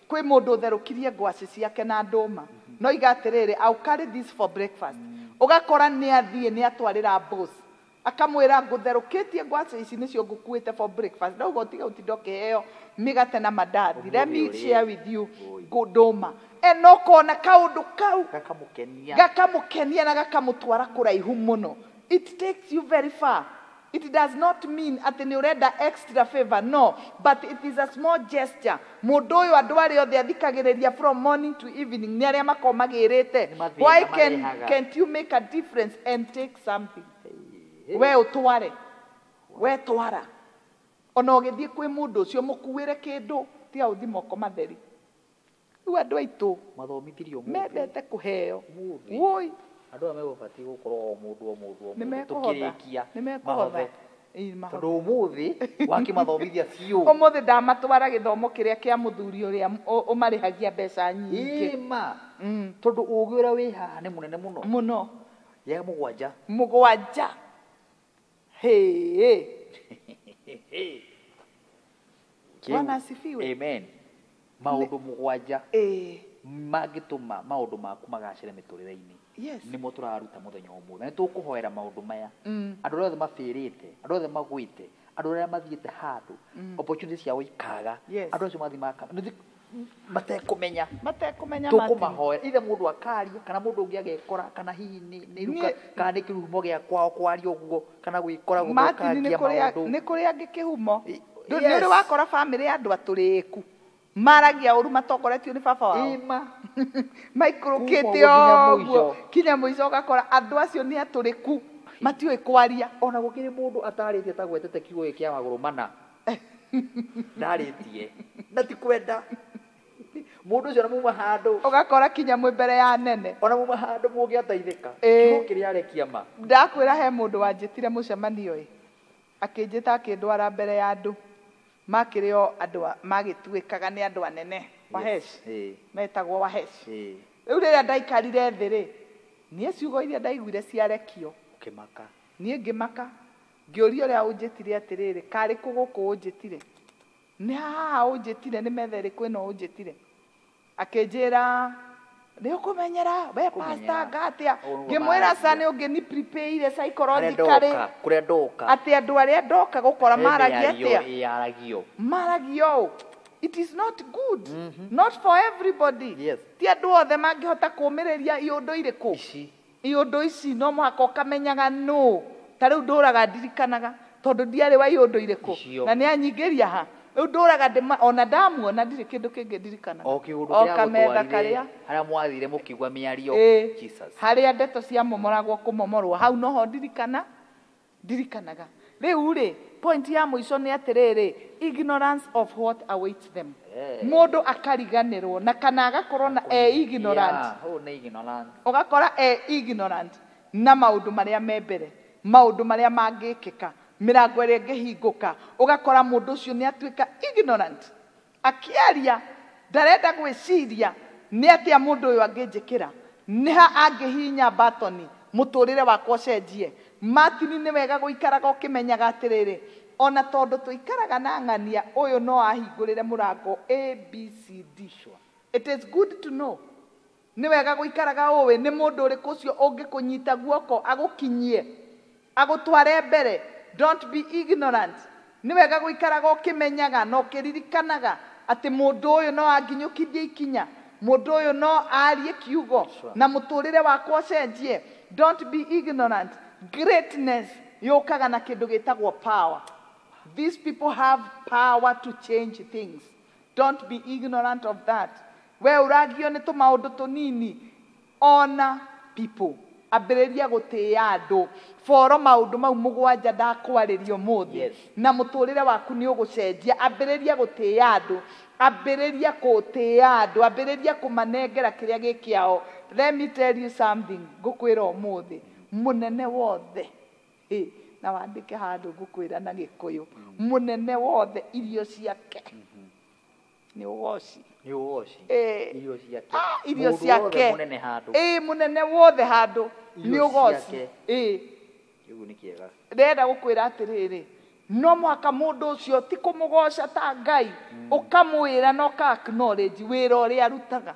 kwĩ mũndũ ũtherũkirie ngwacĩ ciake na ndũma no iga atĩrĩrĩ I'll carry this for breakfast. Ũgakora nĩ athiĩ nĩ atwarĩra boss akamwĩra ngũtherũkĩtie ngwacĩ ici nĩcio ngũkuĩte for breakfast, ndauga ũtiga ũtinda ũkĩheo mĩgate na mandathi, let me share with you ndũma. No kona kaũndũ kau gakamũkenia na gakamũtwara kũraihu mũno. It takes you very far. It does not mean atĩ nĩ ũrenda extra favor, no, but it is a small gesture. Mũndũ ũyũ andũ arĩa othe athikagĩrĩria from morning to evening nĩ arĩa makomagĩrĩte. Why can't you make a difference and take something? We ũtware, we twara. Ona ũgĩthiĩ kwĩ mũndũ ũcio mũkuĩre kĩndũ tiga ũthiĩ moko matheri. Rĩu andũ aitũ mathomithirio mendete kũheo. Woi andũ aya megũbatiĩ gũkorwo o mũndũ tũkĩrĩkia mahothe tondũ ũmũthĩ wakĩmathomithia biũ. Ũmũthĩ ndamatwara gĩthomo kĩrĩa kĩa mũthuri ũrĩa ũmarĩhagia mbeca nyingĩ. Tondũ ũũgĩ ũrĩa wĩ haha nĩ mũnene mũno mũno. ya mũgwanja. Bwana asifiwe. Amen. Maũndũ mũgwanja mangĩtũma maũndũ maku magacĩre mĩtũrĩre-inĩ. Yes. Nĩmo tũraruta mũthenya ũmũthĩ. Nĩ tũkũhoera maũndũ maya. Andũ arĩa othe mabĩrĩte, andũ othe magwĩte, andũ arĩa mathiĩte handũ opportunity ciao ikaga, andũ acio mathiĩ matekũmenya tũkũmahoera ithe mũndũ akaria kana mũndũ ũngĩ agekora kana hihi nĩ iruka kana nĩ kĩhumo gĩa kwao kwaria ũguo kana gwĩkora gũthũkangia maũndũ. Nĩ kũrĩ angĩ kĩhumo. Nĩ ũrĩ wakora family ya andũ atũrĩku maragia ũru matongoretio nĩ baba wao maikũrũkĩte ũguo kinya mũico ũgakora andũ acio nĩ atũrĩku matiũĩ kwaria. Ona gũkĩrĩ mũndũ atarĩtie tagwetete kiugo gĩ kĩa magũrũ mana ndarĩtie na ti kwenda mũndũ ũcio na muma handũ ũgakora kinya mwĩ mbere ya nene ona muma handũ mũngĩateithĩka kiugo kĩrĩa arekia ma. Ndakwĩra he mũndũ wanjĩtire mũcemanio akĩnjĩta akĩndwara mbere ya andũ makĩrĩ o andũ magĩtuĩkaga nĩ andũ anene Wahesh metagwo Wahesh. Rĩu rĩrĩa ndaikarire thĩ rĩ niĩ ciugo iria ndaiguire ciarekio niĩ ngĩmaka ngĩũria ũrĩa ũnjĩtire atĩrĩrĩ karĩ kũ gũkũ ũnjĩtire nĩ haha ũnjĩtire nĩ metha ĩrĩkũ ĩno ũnjĩtire. Akĩnjĩra nĩ ũkũmenyera we pastor ngatĩa. Ngĩmwĩra sa nĩ ũngĩni prepare psychologically kũrĩa ndoka atĩ andũ arĩa ndoka gũkora maragia atĩa maragio. It is not good. Not for everybody. Ti andũ othe mangĩhota kũũmĩrĩria iũndũ irĩkũ iũndũ ici no mũhaka ũkamenyaga no. Ta rĩu ndũraga ndirikanaga tondũ ndiarĩ wa iũndũ irĩkũ na nĩ anyingĩria ha Nduraga ona ndamuona ndire kindu kingi ndirikana. O kiundu kia kametha karia haria mwathire mukigwa miario Jesus. Haria ndeto cia momoragwo kumomorwo hau noho ndirikanaga. Riu ri point ya muico ni atiriri, ignorance of what awaits them. Mundu akariganirwo na kana agakorwo na ignorant. Ho ni ignorant. Ugakora ignorant na maundu maria membere, maundu maria mangikika, mirango ĩrĩa ĩngĩhingũka. Ugakora mundu ucio ni atuika ignorant, akiaria ndarenda gwiciria ni atia mundu uyu angĩnjĩkĩra, niha angĩhinya batoni muturire wakwa cenjie. Martin ni wega guikaraga ukimenyaga atiriri, ona tondu tuikaraga na ng'ania uyu no ahingurire murango ABCD sure. It is good to know. Ni wega guikaraga uwe ni mundu uriku ucio ungikunyita guoko agukinyie agutware mbere. Don't be ignorant. Ni wega guikaraga ukimenyaga no kiririkanaga ati mundu uyu no anginyukithie ikinya, mundu uyu no arie kiugo na muturire wakwa cenjie. Don't be ignorant. Greatness yokaga na kindu gitagwo power. These people have power to change things. Don't be ignorant of that. We uragio ni tumaundu tunini, honor people. Ambĩrĩria gũtĩĩa andũ. Foro maundu mau mugwanja ndakwaririo muthi na muturire waku ni ugucenjia. Ambĩrĩria gũtĩĩa andũ, ambĩrĩria gũtĩĩa andũ, ambĩrĩria kumanengera kiria gĩkĩao. Let me tell you something, ngukwĩra umuthi munene wothe na wandike handu ngukwĩra na Gĩkũyũ, munene wothe irio ciake ni ugoci. Ni ugoci. Irio ciake. Irio ciake. Munene handu. Munene wothe handu ni ugoci. Kiugo ni kiega. Ndenda gukwĩra atiriri, no mwaka mundu ucio ti kumugoca ta Ngai, ukamwĩra no ka acknowledge wĩra ũrĩa arutaga.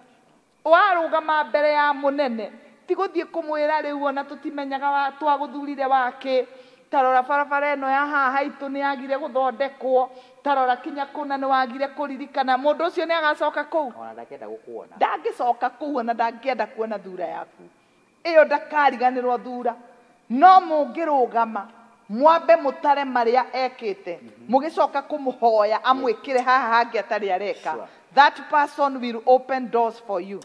Warugama mbere ya munene ti guthie kumwĩra rĩu ona tutimenyaga twaguthurire wake. Tarora barabara ĩno ya haha itu ni yagire guthondekwo. Tarora kinya kuna ni wagire kuririkana. Mundu ucio ni agacoka kuu. Ona ndakenda gukuona. Ndangĩcoka kuu ona ndangĩenda kuona thura yaku. Iyo ndakariganirwo thura. No mungĩrũgama mwambe mutare maria ekite, mugicoka kumuhoya amwikire haha hangi atari areka. That person will open doors for you.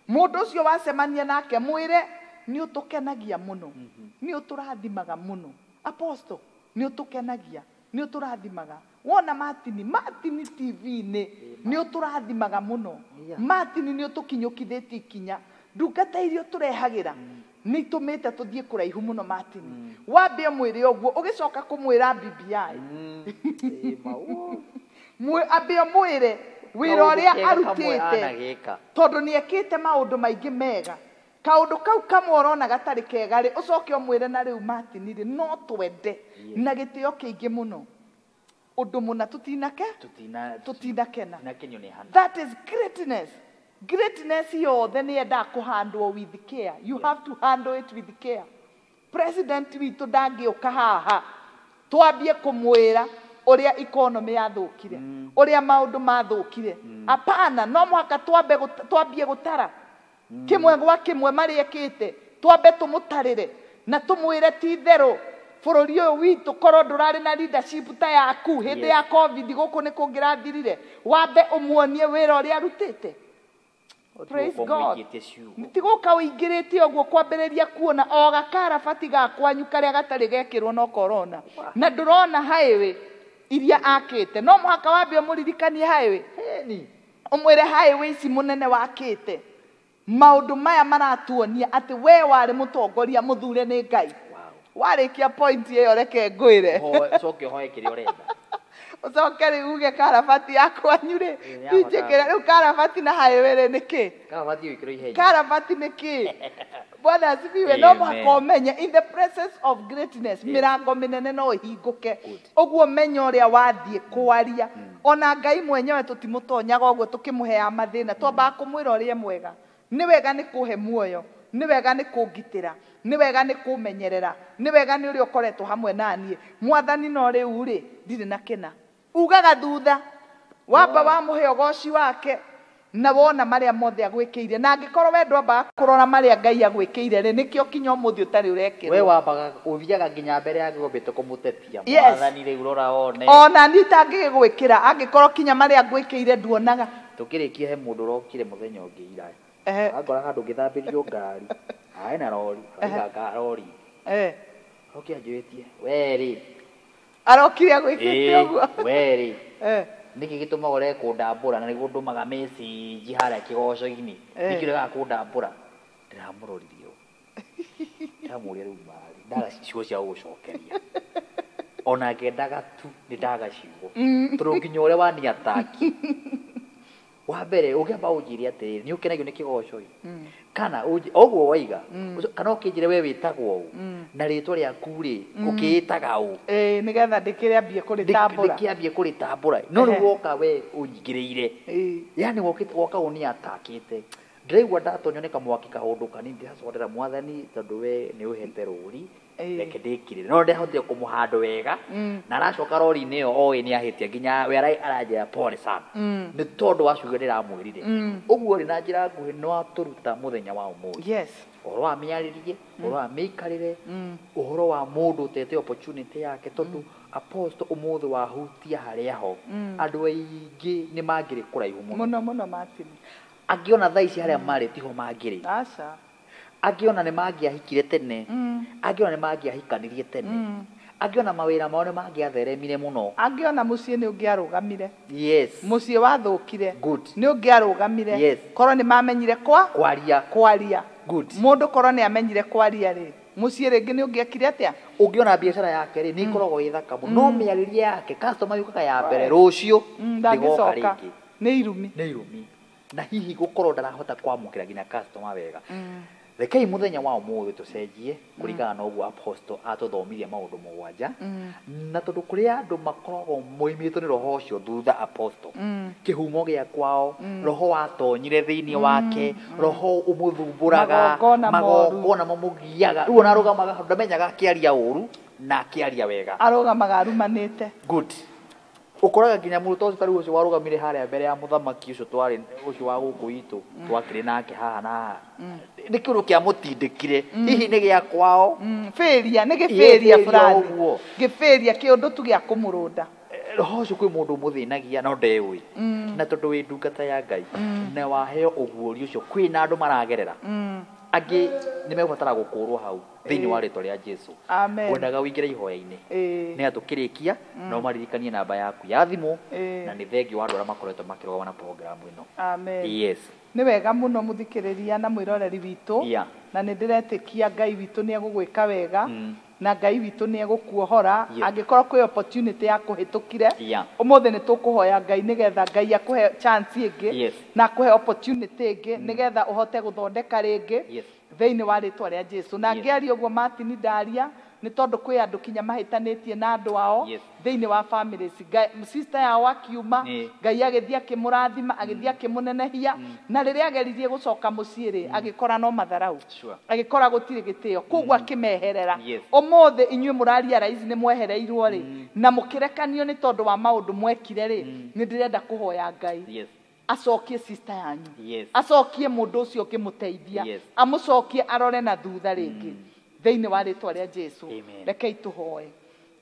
Mundu ucio wacemania nake mwire ni utukenagia muno, ni uturathimaga muno. Apostle ni utukenagia, ni uturathimaga. Wona Martin TV ni uturathimaga muno. Martin ni utukinyukithĩtie ikinya. Ndungata irio turehagira ni tumite tuthie kuraihu muno Martin. Wambe mwire oguo ugicoka kumwira BBI. Ambe mwire wira uria arutite tondu ni ekite maundu maingi mega. Kaundu kau kamwe urona gatari kega ri ucoke umwire na riu Martin ri no twende na gitio kiingi muno. Undu muna tutinakena. That is greatness. Greatness yothe ni enda kuhandwo with care. You have to handle it with care. President witu ndangiuka haha twambie kumwira uria economy yathukire, uria maundu mathukire. Apana, no mwaka twambie gutara kimwe gwa kimwe mari ekite, twambe tumutarire na tumwire ti theru bururi uyu witu korwo ndurari na leadership ta yaku hindi ya COVID guku ni kungirathirire, wambe umuonie wira uria arutite. Praise God. Nitiguka uingirite oguo kwambiriria kuona o gakarabati gakwanyu karia gatari gekirwo no corona na ndurona highway iria akite. No mwaka wambe umuririkanie highway umwire highway ici munene wakite. Maundu maya maratuonia ati we wari mutongoria muthure ni Ngai. Warikia point iyo reke ngwire coke hoye kiri urenda ucoke riu uge karabati yakwanyu ri injikire riu karabati na highway ni ki? Karabati wikiro ihenya. Karabati ni ki? Bwana asifiwe. No makomenye in the presence of greatness mirango minene no hinguke. Uguo menya uria wathie kwaria. Ona Ngai mwenyewe tutimutonyaga uguo tukimuhea mathina twamba kumwira uria mwega. Ni wega ni kuhe muoyo, ni wega ni kungitira, ni wega ni kumenyerera, ni wega ni uri ukoretwo hamwe nanie. Mwathani no riu ri ndiri na kena ugaga thutha wamba wa muhe ogoci wake na wona maria mothe agwikiire na angikorwo we ndwamba kurora maria Ngai agwikiire ri nikio kinya umuthi utari urekirwo we wambaga uthiaga nginya mbere ya ngobete kumutetia Yes. mwathani ri urora one ona ni tangigwikira angikorwo kinya maria agwikiire nduonaga tukirikia he mundu rokire muthenya ungi ira agora handu ngithambirio ngari ai na rori aiga rori okia njuitie weri arokire agwikite uguo weri niki gituma gore kundambura na niguo ndumaga message haria kigoco-ini nikirega kundambura ndiramuroririo ndamuria riu mari ndaga ciugo cia gucokeria ona ngendaga tu ni ndaga ciugo tondu nginya uria waniataki wa mbere ugiamba unjire atiri ni ukenagio ni kigoco kana oguo waiga kana ukinjire we witagwo na ritwa riaku ri ukiitaga u nigetha ndikiriambie kuritambura ndikiambie kuritambura no riu woka we unyigireire yani woka uniatakite ndiraigua ndatonyoneka mwaki kaundu kanini ndiracorera mwathani tondu we ni uhete ruri reke ndikirire no ndihotire kumuhandu wega na aracoka rori-ini iyo oĩ ni ahitie nginya we aranjira pole sana ni tondu wa ciugo ndiramwirire uguo ri na njira nguhi no aturuta muthenya wa umuthi uhoro wa miariririe uhoro wa miikarire uhoro wa mundu utete opportunity yake tondu apostle umuthi wa hutia haria ho andu aingi ni mangiri kuraihu muno muno Martin angiona thaa ici haria mari tiho mangiri aca angiona ni mangiahikire tene angiona ni mangiahikanirie tene angiona mawira mao ni mangiatheremire muno angiona mucii ni ungiarugamire yes mucii wathukire good ni ungiarugamire yes korwo ni mamenyire kwaria good mundu korwo ni amenyire kwaria ri mucii ringi ni ungiakire atia ungiona biashara yake ri ni ikoragwo ithaka muno no miaririe yake customer yukaga ya mbere rucio ndigoka ringi ni irumi na hihi gukorwo ndarahota kwamukira nginya customer wega rekei muthenya wa umuthi tucenjie kuringana na uguo apostle atuthomithia maundu mugwanja na tondu kuria andu makoragwo moimitwo ni roho ucio thutha apostle kihumo gia kwao roho watonyire thiini wake roho umuthumburaga magongona mamugiaga riu ona arugamaga ndamenyaga akiaria uru na akiaria wega arugamaga arumanite good ukoraga nginya muruto ucio tariu ucio warugamire haria mbere ya muthamaki ucio twari ucio wa guku itu twakire nake haha na ni kiuru kia mutindikire hihi ni gia kwao feria ni giferia fulani giferia kiundu tu gia kumurunda roho ucio kwi mundu muthinagia no ndewi na tondu wi ndungata ya Ngai na waheo uguuri ucio kwina andu maragerera angi ni mebatara gukurwo hau thiini wa ritwa ria Jesu wendaga wingire ihoya-ini ni atukirikia no maririkanie namba yaku ya thimu na ni thengio wa andu aria makoretwo makirogama na program ino yes ni wega muno muthikiriria na mwiroreri witu na ni ndiretikia Ngai witu ni egugwika wega na Ngai witu ni egukuohora angikorwo kwi opportunity ya kuhitukire umuthi ni tukuhoya Ngai nigetha Ngai akuhe chance ingi na akuhe opportunity ingi nigetha uhote guthondeka ringi thiini wa ritwa ria Jesu na ngiaria uguo Martin ndaria ni tondu kwi andu kinya mahitanitie na andu ao thiini wa families sister yao akiuma Ngai agithia kimurathima agithia kimunenehia na riria ageririe gucoka mucii ri agikora no matharau agikora gutiri gitio kugwa kimeherera umuthi inyue muraria raizi ni mwehereirwo ri na mukirekanio ni tondu wa maundu mwekire ri ni ndirenda kuhoya Ngai acokie sister yanyu acokie mundu ucio kimuteithia amucokie arore na thutha ringi thiini wa ritwa ria Jesu rekei tuhoe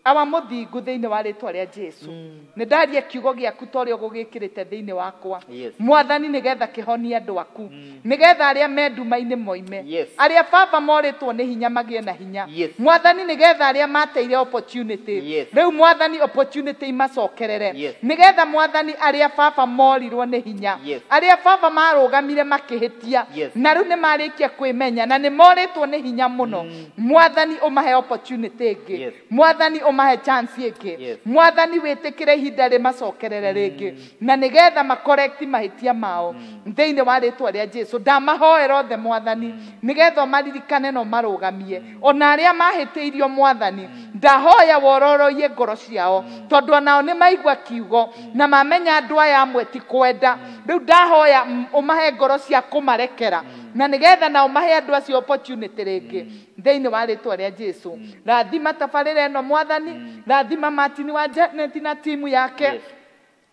awa muthingu thiini wa ritwa ria Jesu ni ndaria kiugo giaku torio gugikirite thiini wakwa mwathani nigetha kihonie andu aku nigetha aria menduma-ini moime aria baba moritwo ni hinya magie na hinya mwathani nigetha aria mateire opportunity riu mwathani opportunity imacokerere nigetha mwathani aria baba morirwo ni hinya aria baba marugamire makihitia na riu ni marikia kwimenya na ni moritwo ni hinya muno mwathani umahe opportunity ingi mwathani umahe chance ingi mwathani witikire ihinda ri macokerere ringi na nigetha makorekti mahitia mao thiini wa ritwa ria Jesu ndamahoera othe mwathani nigetha maririkane no marugamie ona aria mahitiirio mwathani ndahoya wororoie ngoro ciao tondu nao ni maigua kiugo na mamenya andu aya amwe ti kwenda riu ndahoya umahe ngoro cia kumarekera na nigetha nao mahe andu acio opportunity ringi thiini wa ritwa ria Jesu rathima tabarire no mwathani rathima Martin wa Janet na timu yake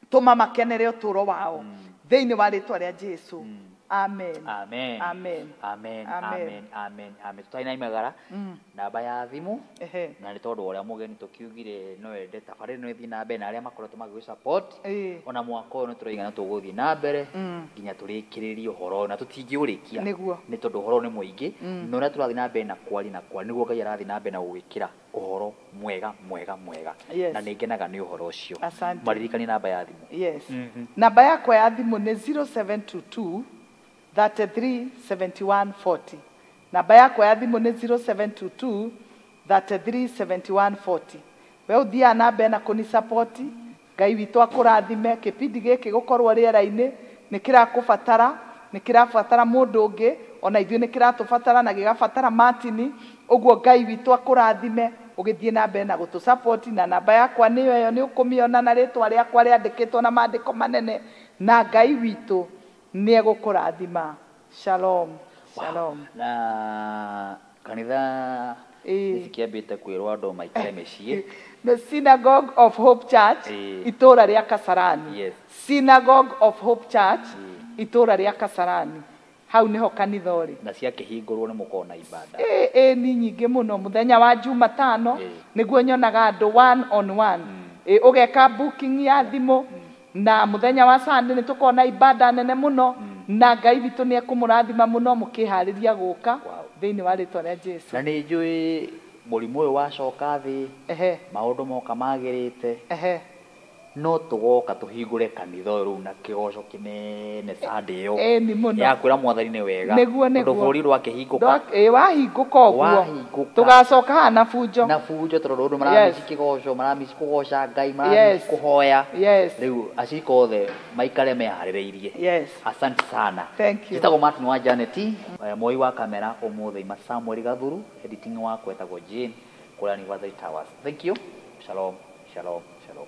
tuma makenere uturo wao thĩinĩ wa rĩtwa rĩa Jesu. Amen. Amen. Amen. Amen. Amen. Amen. Amen. Amen. Tutaina imagara namba ya thimu na nĩ tondũ ũrĩa mũgeni tũkiugire no ende tabarĩra no ĩthiĩ na mbere na arĩa makoretwo magĩ support ona mwaka ũyũ nĩ tũroigana tũgũthiĩ na mbere nginya tũrĩkĩrĩrie ũhoro na tũtingĩũrĩkia nĩ tondũ ũhoro nĩ mũingĩ na ũrĩa tũrathiĩ na mbere na kwari nĩguo Ngai arathiĩ na mbere na gũgwĩkĩra ũhoro mwega na nĩ ngenaga nĩ ũhoro ũcio. Maririkanie namba ya thimũ. Yes. Namba yakwa ya thimũ nĩ 0722 33 71 40. Namba yakwa ya thimũ nĩ 0722 33 71 40. We ũthiaga na mbere na kũni support. Ngai witũ akũrathime. Kĩbindi gĩkĩ gũkorwo rĩera-inĩ nĩ kĩrabatara mũndũ ũngĩ, ona ithuĩ nĩ kĩratũbatara na gĩgabatara Martin. Ũguo Ngai witũ akũrathime ũgĩthiĩ na mbere na gũtũ support, na namba yakwa nĩyo ĩyo nĩ ũkũmĩona na rĩtwa rĩakwa rĩandĩkĩtwo na maandĩko manene, na Ngai witũ nĩ egũkũrathima. Shalom. Shalom. Na kanitha nĩkĩambĩte kwĩrwo andũ maikare mĩciĩ. The Synagogue of Hope Church itũra rĩa Kasarani. Synagogue of Hope Church itũra rĩa Kasarani. Hau niho kanitha ũrĩ. Na ciakĩhingũrwo nĩ mũkorwo na ibada. Nĩ nyingĩ mũno. Mũthenya wa Jumatano nĩguo nyonaga andũ 1 on 1. Ũgeka booking ya thimũ na mũthenya wa Sunday nĩ tũkorwo na ibada nene mũno na Ngai witũ nĩ ekũmũrathima mũno mũkĩharĩria gũka thĩinĩ wa rĩtwa rĩa Jesu. Na nĩ njũĩ mũrimũ ũyũ wacoka thĩ maũndũ moka magĩrĩte no tũgoka tũhingũre kanitha ũyũ rĩu na kĩgoco kĩnene Sunday ĩyo ya kwĩra Mwathani nĩ wega tondũ bũrũri rwakĩhingũka. Wahingũka ũguo tũgacoka haha na bunjo tondũ ũndũ maramĩci kĩgoco maramĩci kũgoca Ngai maramĩci kũhoya rĩu acirika othe maikare meharĩrĩirie. Asante sana. Njĩtagwo Martin wa Janet, moi wa kamera ũmũthĩ ima Samuel Gathuru, editing wakwa etagwo Jane kũrĩa University Towers. Thank you. Shalom. Shalom. Shalom.